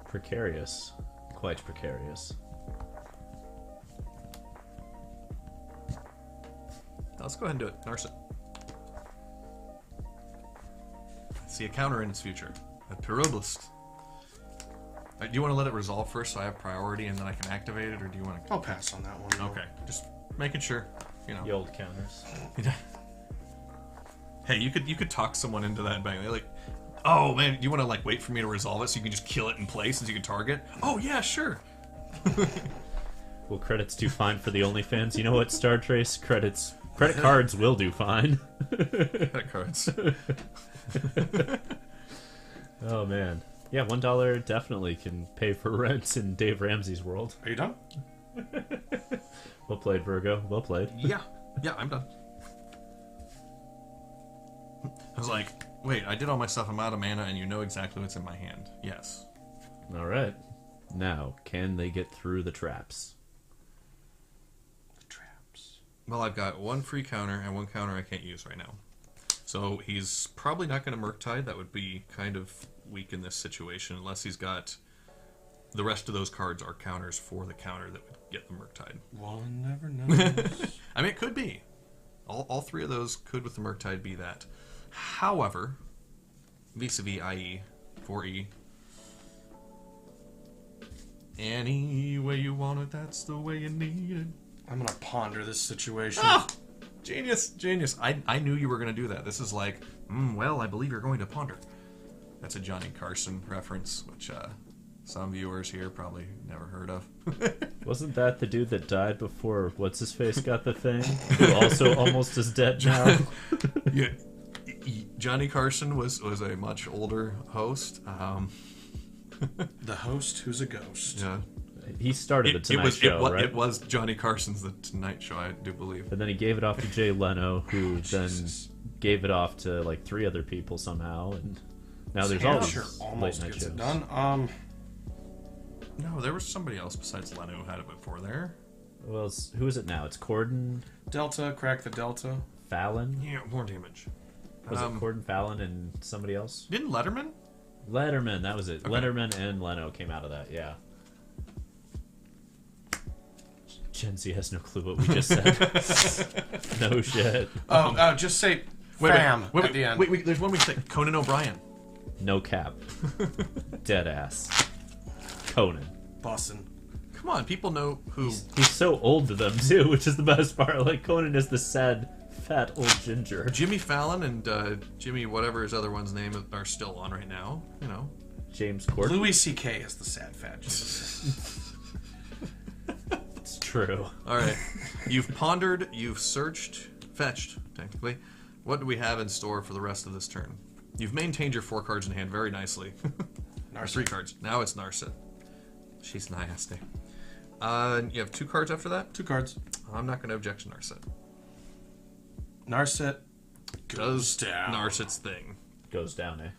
Precarious. Quite precarious. Let's go ahead and do it. Nurse it. See a counter in its future. A Pyroblast. Do you want to let it resolve first so I have priority and then I can activate it, or do you want to... I'll pass on that one. Okay, just making sure, you know. The old counters. Hey, you could talk someone into that bang. They're like, oh man, do you want to like wait for me to resolve it so you can just kill it in place as you can target? Oh yeah, sure. Well, credits do fine for the OnlyFans. You know what, Star Trace? Credit cards will do fine. Credit cards. Oh man. Yeah, $1 definitely can pay for rent in Dave Ramsey's world. Are you done? Well played, Virgo. Well played. Yeah, I'm done. I was like, wait, I did all my stuff. I'm out of mana, and you know exactly what's in my hand. Yes. All right. Now, can they get through the traps? Well, I've got one free counter and one counter I can't use right now. So he's probably not going to Murktide. That would be kind of weak in this situation, unless he's got... The rest of those cards are counters for the counter that would get the Murktide. One never knows. I mean, it could be. All three of those could, with the Murktide, be that. However, vis-a-vis IE, 4E, any way you want it, that's the way you need it. I'm gonna ponder this situation. Oh! Genius. I knew you were going to do that. This is like, well, I believe you're going to ponder. That's a Johnny Carson reference, which some viewers here probably never heard of. Wasn't that the dude that died before What's-His-Face got the thing? Who also almost is dead now? Yeah. Johnny Carson was a much older host. The host who's a ghost. Yeah. He started the Tonight Show, right? It was Johnny Carson's The Tonight Show, I do believe. And then he gave it off to Jay Leno, who then gave it off to like 3 other people somehow, and now there's all Sure, these almost late night gets shows. it done. No, there was somebody else besides Leno who had it before there. Well, who is it now? It's Corden Delta, crack the Delta. Fallon? Yeah, more damage. Was it Corden, Fallon, and somebody else? Didn't Letterman? Letterman, that was it. Okay. Letterman and Leno came out of that, yeah. Gen Z has no clue what we just said. No shit. Just say fam at the end. Wait, there's one we say. Conan O'Brien. No cap. Dead ass. Conan. Bussin'. Come on, people know who... He's so old to them, too, which is the best part. Like, Conan is the sad, fat old ginger. Jimmy Fallon and Jimmy whatever his other one's name are still on right now, you know. James Corden. Louis C.K. is the sad fat ginger. It's true. Alright. You've pondered, you've searched, fetched, technically. What do we have in store for the rest of this turn? You've maintained your 4 cards in hand very nicely. Or 3 cards. Now it's Narset. She's nasty. You have 2 cards after that? 2 cards. I'm not going to object to Narset. Narset goes Does down. Narset's thing. Goes down, eh?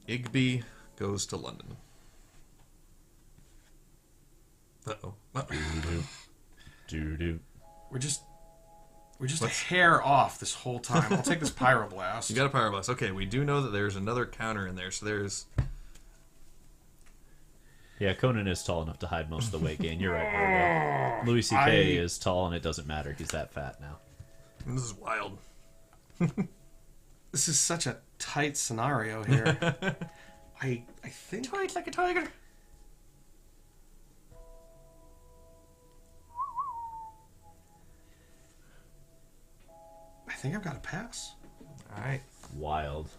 Igby goes to London. Uh-oh. Doo-doo. We're just a hair off this whole time. I'll take this Pyroblast. You got a Pyroblast. Okay, we do know that there's another counter in there, so there's... Yeah, Conan is tall enough to hide most of the weight gain. You're right, Virgo. Louis C.K. is tall, and it doesn't matter. He's that fat now. This is wild. This is such a tight scenario here. I think... Tight like a tiger. I think I've got to pass. Alright. Wild.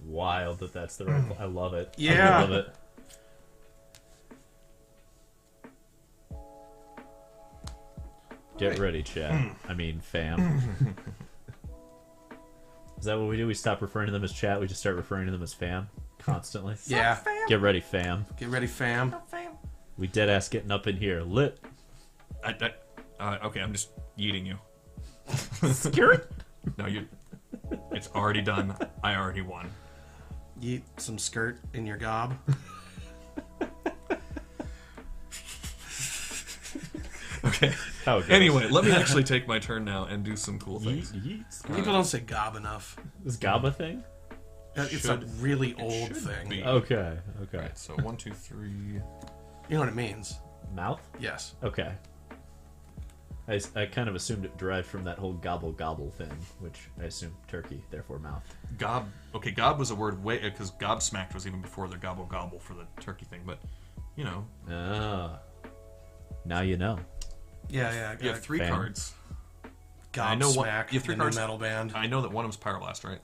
Wild that that's the right... I love it. Yeah. I love it. Get ready, chat. I mean, fam. Is that what we do? We stop referring to them as chat, we just start referring to them as fam constantly? Yeah. Get ready, fam. Get ready, fam. We dead ass getting up in here. Lit. Okay, I'm just yeeting you. Skirt. No, you... It's already done. I already won. Yeet some skirt in your gob. Okay. How it goes. Anyway, let me actually take my turn now and do some cool things. People don't say gob enough. This GABA thing? It's a really old should thing. be. Okay, okay. Alright, so 1, 2, 3... You know what it means? Mouth? Yes. Okay. I kind of assumed it derived from that whole gobble gobble thing, which I assumed turkey, therefore mouth. Gob... Okay, gob was a word way... Because gobsmacked was even before the gobble gobble for the turkey thing, but, you know. Ah. Now you know. Yeah. You have 3 Fam. cards. I know what Gobsmack, you have 3 the new cards. metal band. I know that one of them's Pyroblast, right?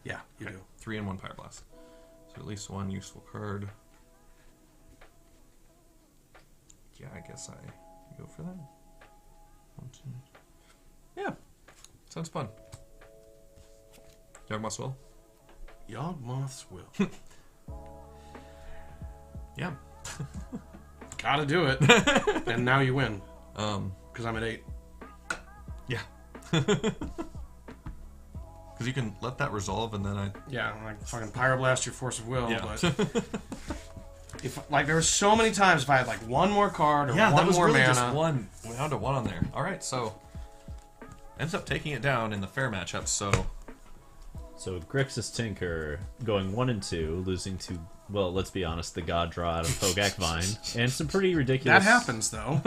Yeah, you do. 3 and 1 Pyroblast. So at least 1 useful card. Yeah, I guess I go for that. 1, 2. Yeah, sounds fun. Yawgmoth's Will? Yawgmoth's Will. Yeah. Gotta do it. And now you win. Because I'm at 8. Yeah. Because you can let that resolve and then Yeah, like fucking Pyroblast your force of will, Yeah. but if like there were so many times if I had like one more card or yeah, one that was more really mana. just one. Down to 1 on there. All right, so ends up taking it down in the fair matchup. So Grixis Tinker going 1 and 2, losing to, well, let's be honest, the God draw out of Hogaak Vine, and some pretty ridiculous. That happens though.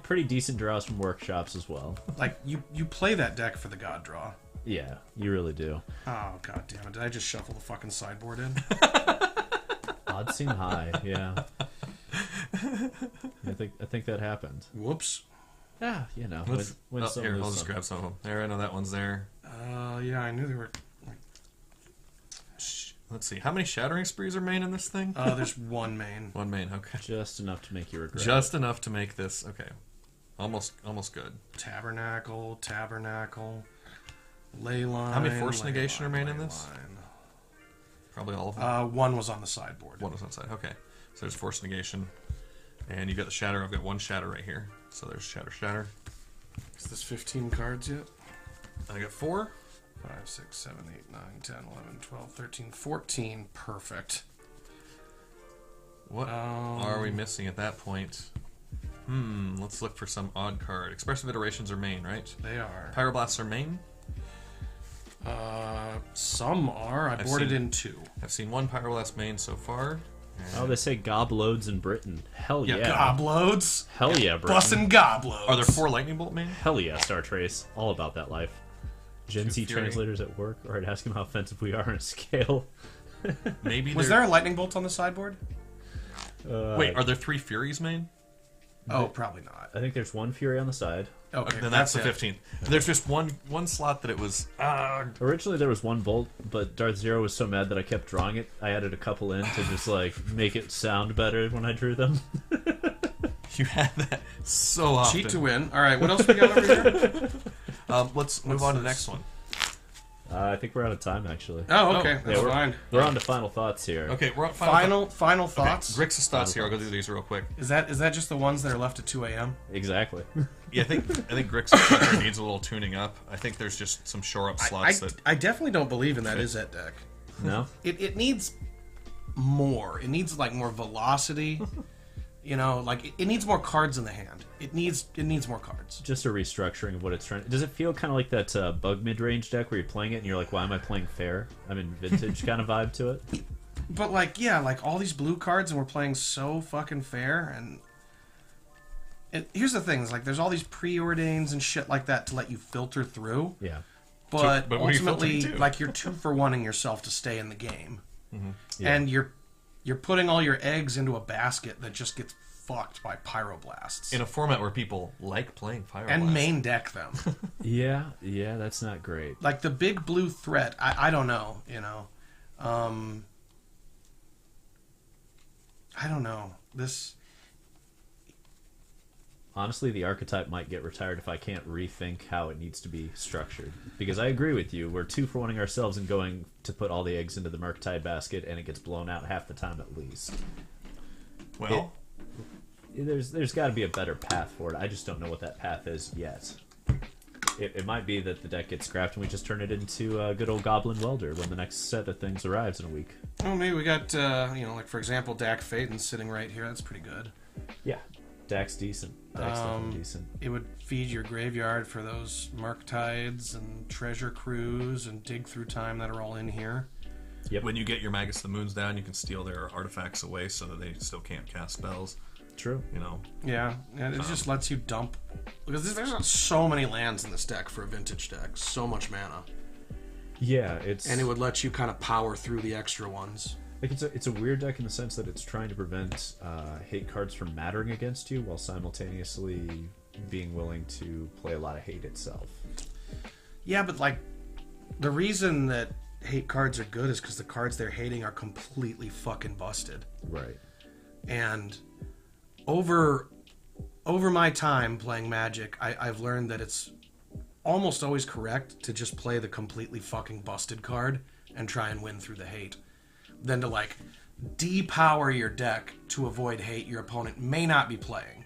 Pretty decent draws from workshops as well. Like you play that deck for the god draw. Yeah, you really do. Oh god damn it! Did I just shuffle the fucking sideboard in? Odds seem high. Yeah. I think that happened. Whoops. Yeah, you know. When some here, lose I'll just some. grab some of them. There, I know that one's there. Yeah, I knew they were. Let's see, how many Shattering Sprees are main in this thing? There's one main. 1 main, okay. Just enough to make you regret. Just enough to make this, okay. Almost good. Tabernacle, Leyline. How many Force Negation are main in this? Probably all of them. One was on the sideboard. One was on side, okay. So there's Force Negation. And you got the Shatter, I've got 1 Shatter right here. So there's Shatter. Is this 15 cards yet? I got 4. 5, 6, 7, 8, 9, 10, 11, 12, 13, 14. Perfect. What are we missing at that point? Let's look for some odd card. Expressive Iterations are main, right? They are. Pyroblasts are main? Some are. I boarded in 2. I've seen 1 Pyroblast main so far. Oh, they say gobloads in Britain. Hell yeah. Gobloads. Hell yeah, Britain. Bussin' gobloads. Are there 4 Lightning Bolt main? Hell yeah, Star Trace. All about that life. Gen Z Fury. translators at work, or I'd ask them how offensive we are on a scale. Maybe Was there a lightning bolt on the sideboard? Wait, are there 3 Furies main? Oh, probably not. I think there's 1 Fury on the side. Okay, Then that's the it. 15th. There's just one slot that it was... Originally there was 1 Bolt, but Darth Zero was so mad that I kept drawing it. I added a couple in to just like make it sound better when I drew them. You had that so often. Cheat to win. All right, what else we got over here? Let's move on to the next one. I think we're out of time actually. Oh, okay, that's we're, fine. We're on to final thoughts here. Okay, we're on Final Okay, thoughts. Grixis thoughts here. I'll go through these real quick. Is that just the ones that are left at 2 a.m.? Exactly. Yeah, I think Grixis Tinker needs a little tuning up. I think there's just some shore up slots that... I definitely don't believe in that Izzet deck. No? It needs more. It needs like more velocity. You know, like it needs more cards in the hand. It needs more cards. Just a restructuring of what it's trying. Does it feel kind of like that bug mid-range deck where you're playing it and you're like, why am I playing fair? I'm in vintage kind of vibe to it. But like, yeah, like all these blue cards and we're playing so fucking fair. And here's the thing: is like there's all these preordains and shit like that to let you filter through. Yeah. But But what are you ultimately, filtering to? like you're 2 for 1ing yourself to stay in the game, Yeah. and you're putting all your eggs into a basket that just gets fucked by Pyroblasts. In a format where people like playing Pyroblast. And main deck them. Yeah, that's not great. Like the big blue threat, I don't know, you know. I don't know. This... Honestly, the archetype might get retired if I can't rethink how it needs to be structured. Because I agree with you, we're 2 for 1ing ourselves and going to put all the eggs into the Murktide basket, and it gets blown out half the time at least. Well... There's got to be a better path for it. I just don't know what that path is yet. It might be that the deck gets scrapped and we just turn it into a good old Goblin Welder when the next set of things arrives in a week. Well, maybe we got, you know, like for example, Dak Phaeton sitting right here. That's pretty good. Yeah, Dak's decent. Dak's definitely decent. It would feed your graveyard for those Murktides and Treasure Cruise and Dig Through Time that are all in here. Yep. When you get your Magus of the Moons down, you can steal their artifacts away so that they still can't cast spells. True. You know. Yeah, and it just lets you dump... Because there's so many lands in this deck for a vintage deck. So much mana. Yeah, it's... And it would let you kind of power through the extra ones. Like it's a weird deck in the sense that it's trying to prevent hate cards from mattering against you while simultaneously being willing to play a lot of hate itself. Yeah, but like, the reason that hate cards are good is because the cards they're hating are completely fucking busted. Right. And over my time playing Magic, I've learned that it's almost always correct to just play the completely fucking busted card and try and win through the hate, than to like depower your deck to avoid hate your opponent may not be playing.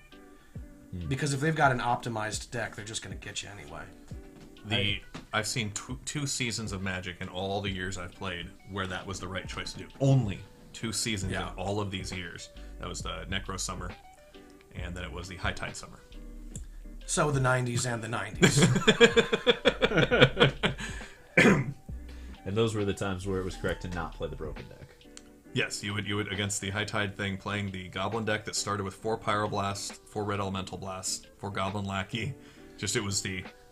Because if they've got an optimized deck, they're just going to get you anyway. I've seen two seasons of Magic in all the years I've played where that was the right choice to do. Only 2 seasons in all of these years. That was the Necro Summer, and then it was the High Tide Summer. So the 90s and the 90s. And those were the times where it was correct to not play the broken deck. Yes, you would against the High Tide thing, playing the Goblin deck that started with 4 Pyroblast, 4 Red Elemental Blast, 4 Goblin Lackey. Just it was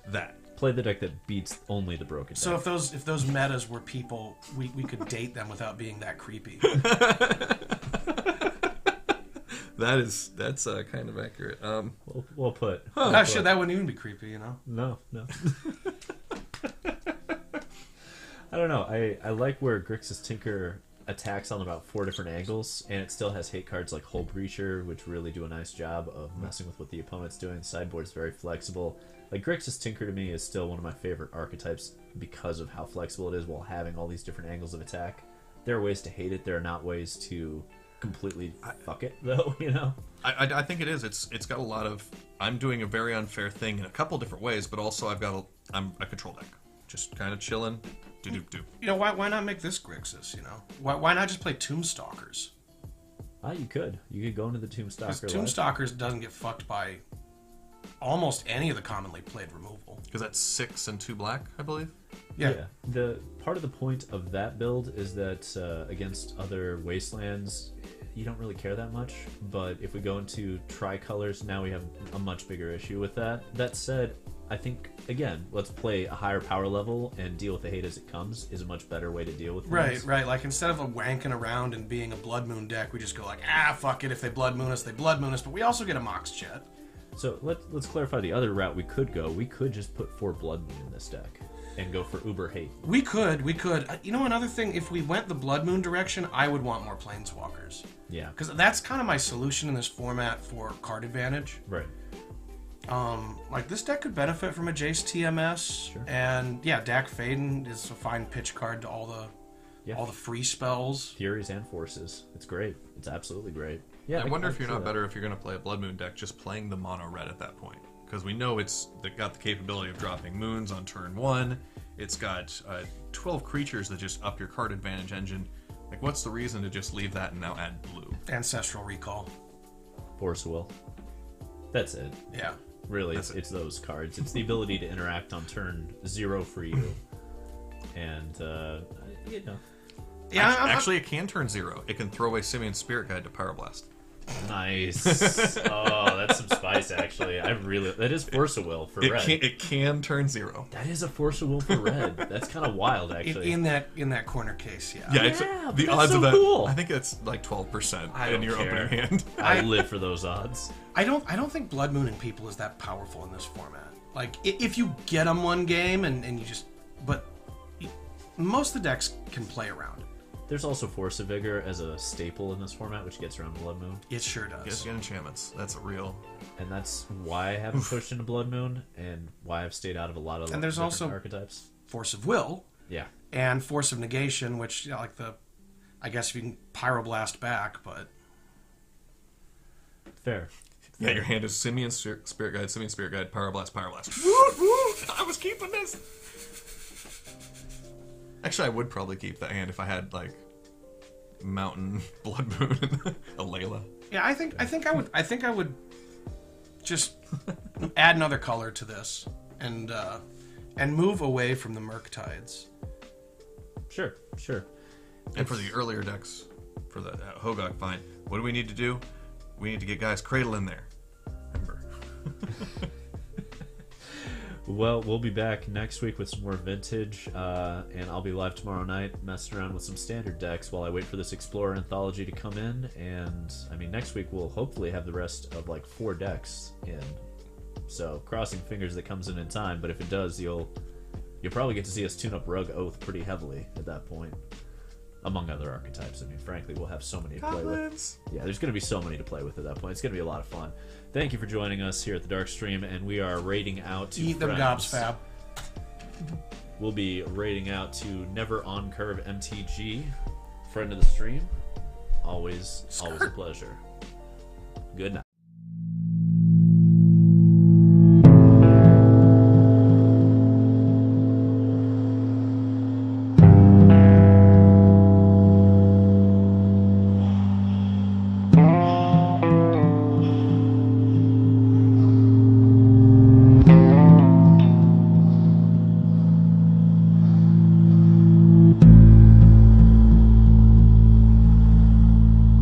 that. Play the deck that beats only the broken deck. So if those metas were people, we could date them without being that creepy. That's kind of accurate. We'll put. Shit, that wouldn't even be creepy, you know? No. I don't know. I like where Grixis Tinker attacks on about 4 different angles, and it still has hate cards like Hull Breacher, which really do a nice job of messing with what the opponent's doing. Sideboard's very flexible. Like, Grixis Tinker to me is still one of my favorite archetypes because of how flexible it is while having all these different angles of attack. There are ways to hate it. There are not ways to completely fuck it, though, you know? I think it is. It's got a lot of... I'm doing a very unfair thing in a couple different ways, but also I'm a control deck. Just kind of chilling. Do-do-do. You know, why not make this Grixis, you know? Why not just play Tombstalkers? You could. You could go into the Tombstalker. Because Tombstalkers doesn't get fucked by almost any of the commonly played removal. Because that's 6 and 2 black, I believe. Yeah. The part of the point of that build is that against other wastelands, you don't really care that much. But if we go into tricolors, now we have a much bigger issue with that. That said, I think, again, let's play a higher power level and deal with the hate as it comes is a much better way to deal with things. Right. Like, instead of wanking around and being a Blood Moon deck, we just go like, fuck it. If they Blood Moon us, they Blood Moon us. But we also get a Mox Jet. So let's clarify the other route we could go. We could just put 4 Blood Moon in this deck and go for uber hate. We could. You know, another thing, if we went the Blood Moon direction, I would want more Planeswalkers. Yeah. Because that's kind of my solution in this format for card advantage. Right. Like, this deck could benefit from a Jace TMS. Sure. And, yeah, Dak Faden is a fine pitch card to all the free spells. Furies and Forces. It's great. It's absolutely great. Yeah, I wonder if you're not better if you're going to play a Blood Moon deck just playing the mono red at that point. Because we know it's got the capability of dropping moons on turn 1. It's got 12 creatures that just up your card advantage engine. Like, what's the reason to just leave that and now add blue? Ancestral Recall. Force of Will. That's it. Yeah. Really, it's those cards. It's the ability to interact on turn 0 for you. And, you know. Yeah, actually, it can turn 0. It can throw away Simeon's Spirit Guide to Pyroblast. Nice. Oh, that's some spice, actually. That is Force of Will for red. It can turn 0. That is a Force of Will for red. That's kind of wild, actually. In that corner case, yeah. Yeah, the that's odds so of that. cool. I think it's like 12% I in don't your care. opening hand. I live for those odds. I don't think Blood Mooning people is that powerful in this format. Like, if you get them one game and you just... But most of the decks can play around. There's also Force of Vigor as a staple in this format, which gets around Blood Moon. It sure does. Yes, enchantments. That's a real... And that's why I haven't pushed into Blood Moon, and why I've stayed out of a lot of and there's different also archetypes. Force of Will. Yeah. And Force of Negation, which, like I guess if you can Pyroblast back, but... Fair. Yeah, your hand is Simeon's Spirit Guide, Pyroblast. I was keeping this! Actually, I would probably keep that hand if I had, like, Mountain, Blood Moon, and a Layla. Yeah, I think I would just add another color to this and move away from the Murktides. Sure. And for the earlier decks, for the Hogaak Vine, what do we need to do? We need to get Gaea's Cradle in there. Remember. Well, we'll be back next week with some more vintage, and I'll be live tomorrow night messing around with some standard decks while I wait for this Explorer Anthology to come in. And, I mean, next week we'll hopefully have the rest of, like, 4 decks in. So, crossing fingers that comes in time, but if it does, you'll You'll probably get to see us tune up Rogue Oath pretty heavily at that point, among other archetypes. I mean, frankly, we'll have so many to play with. Yeah, there's going to be so many to play with at that point. It's going to be a lot of fun. Thank you for joining us here at the Dark Stream, and we are raiding out to Eat them gobs, Fab. We'll be raiding out to Never On Curve MTG, friend of the stream. Always a pleasure. Good night.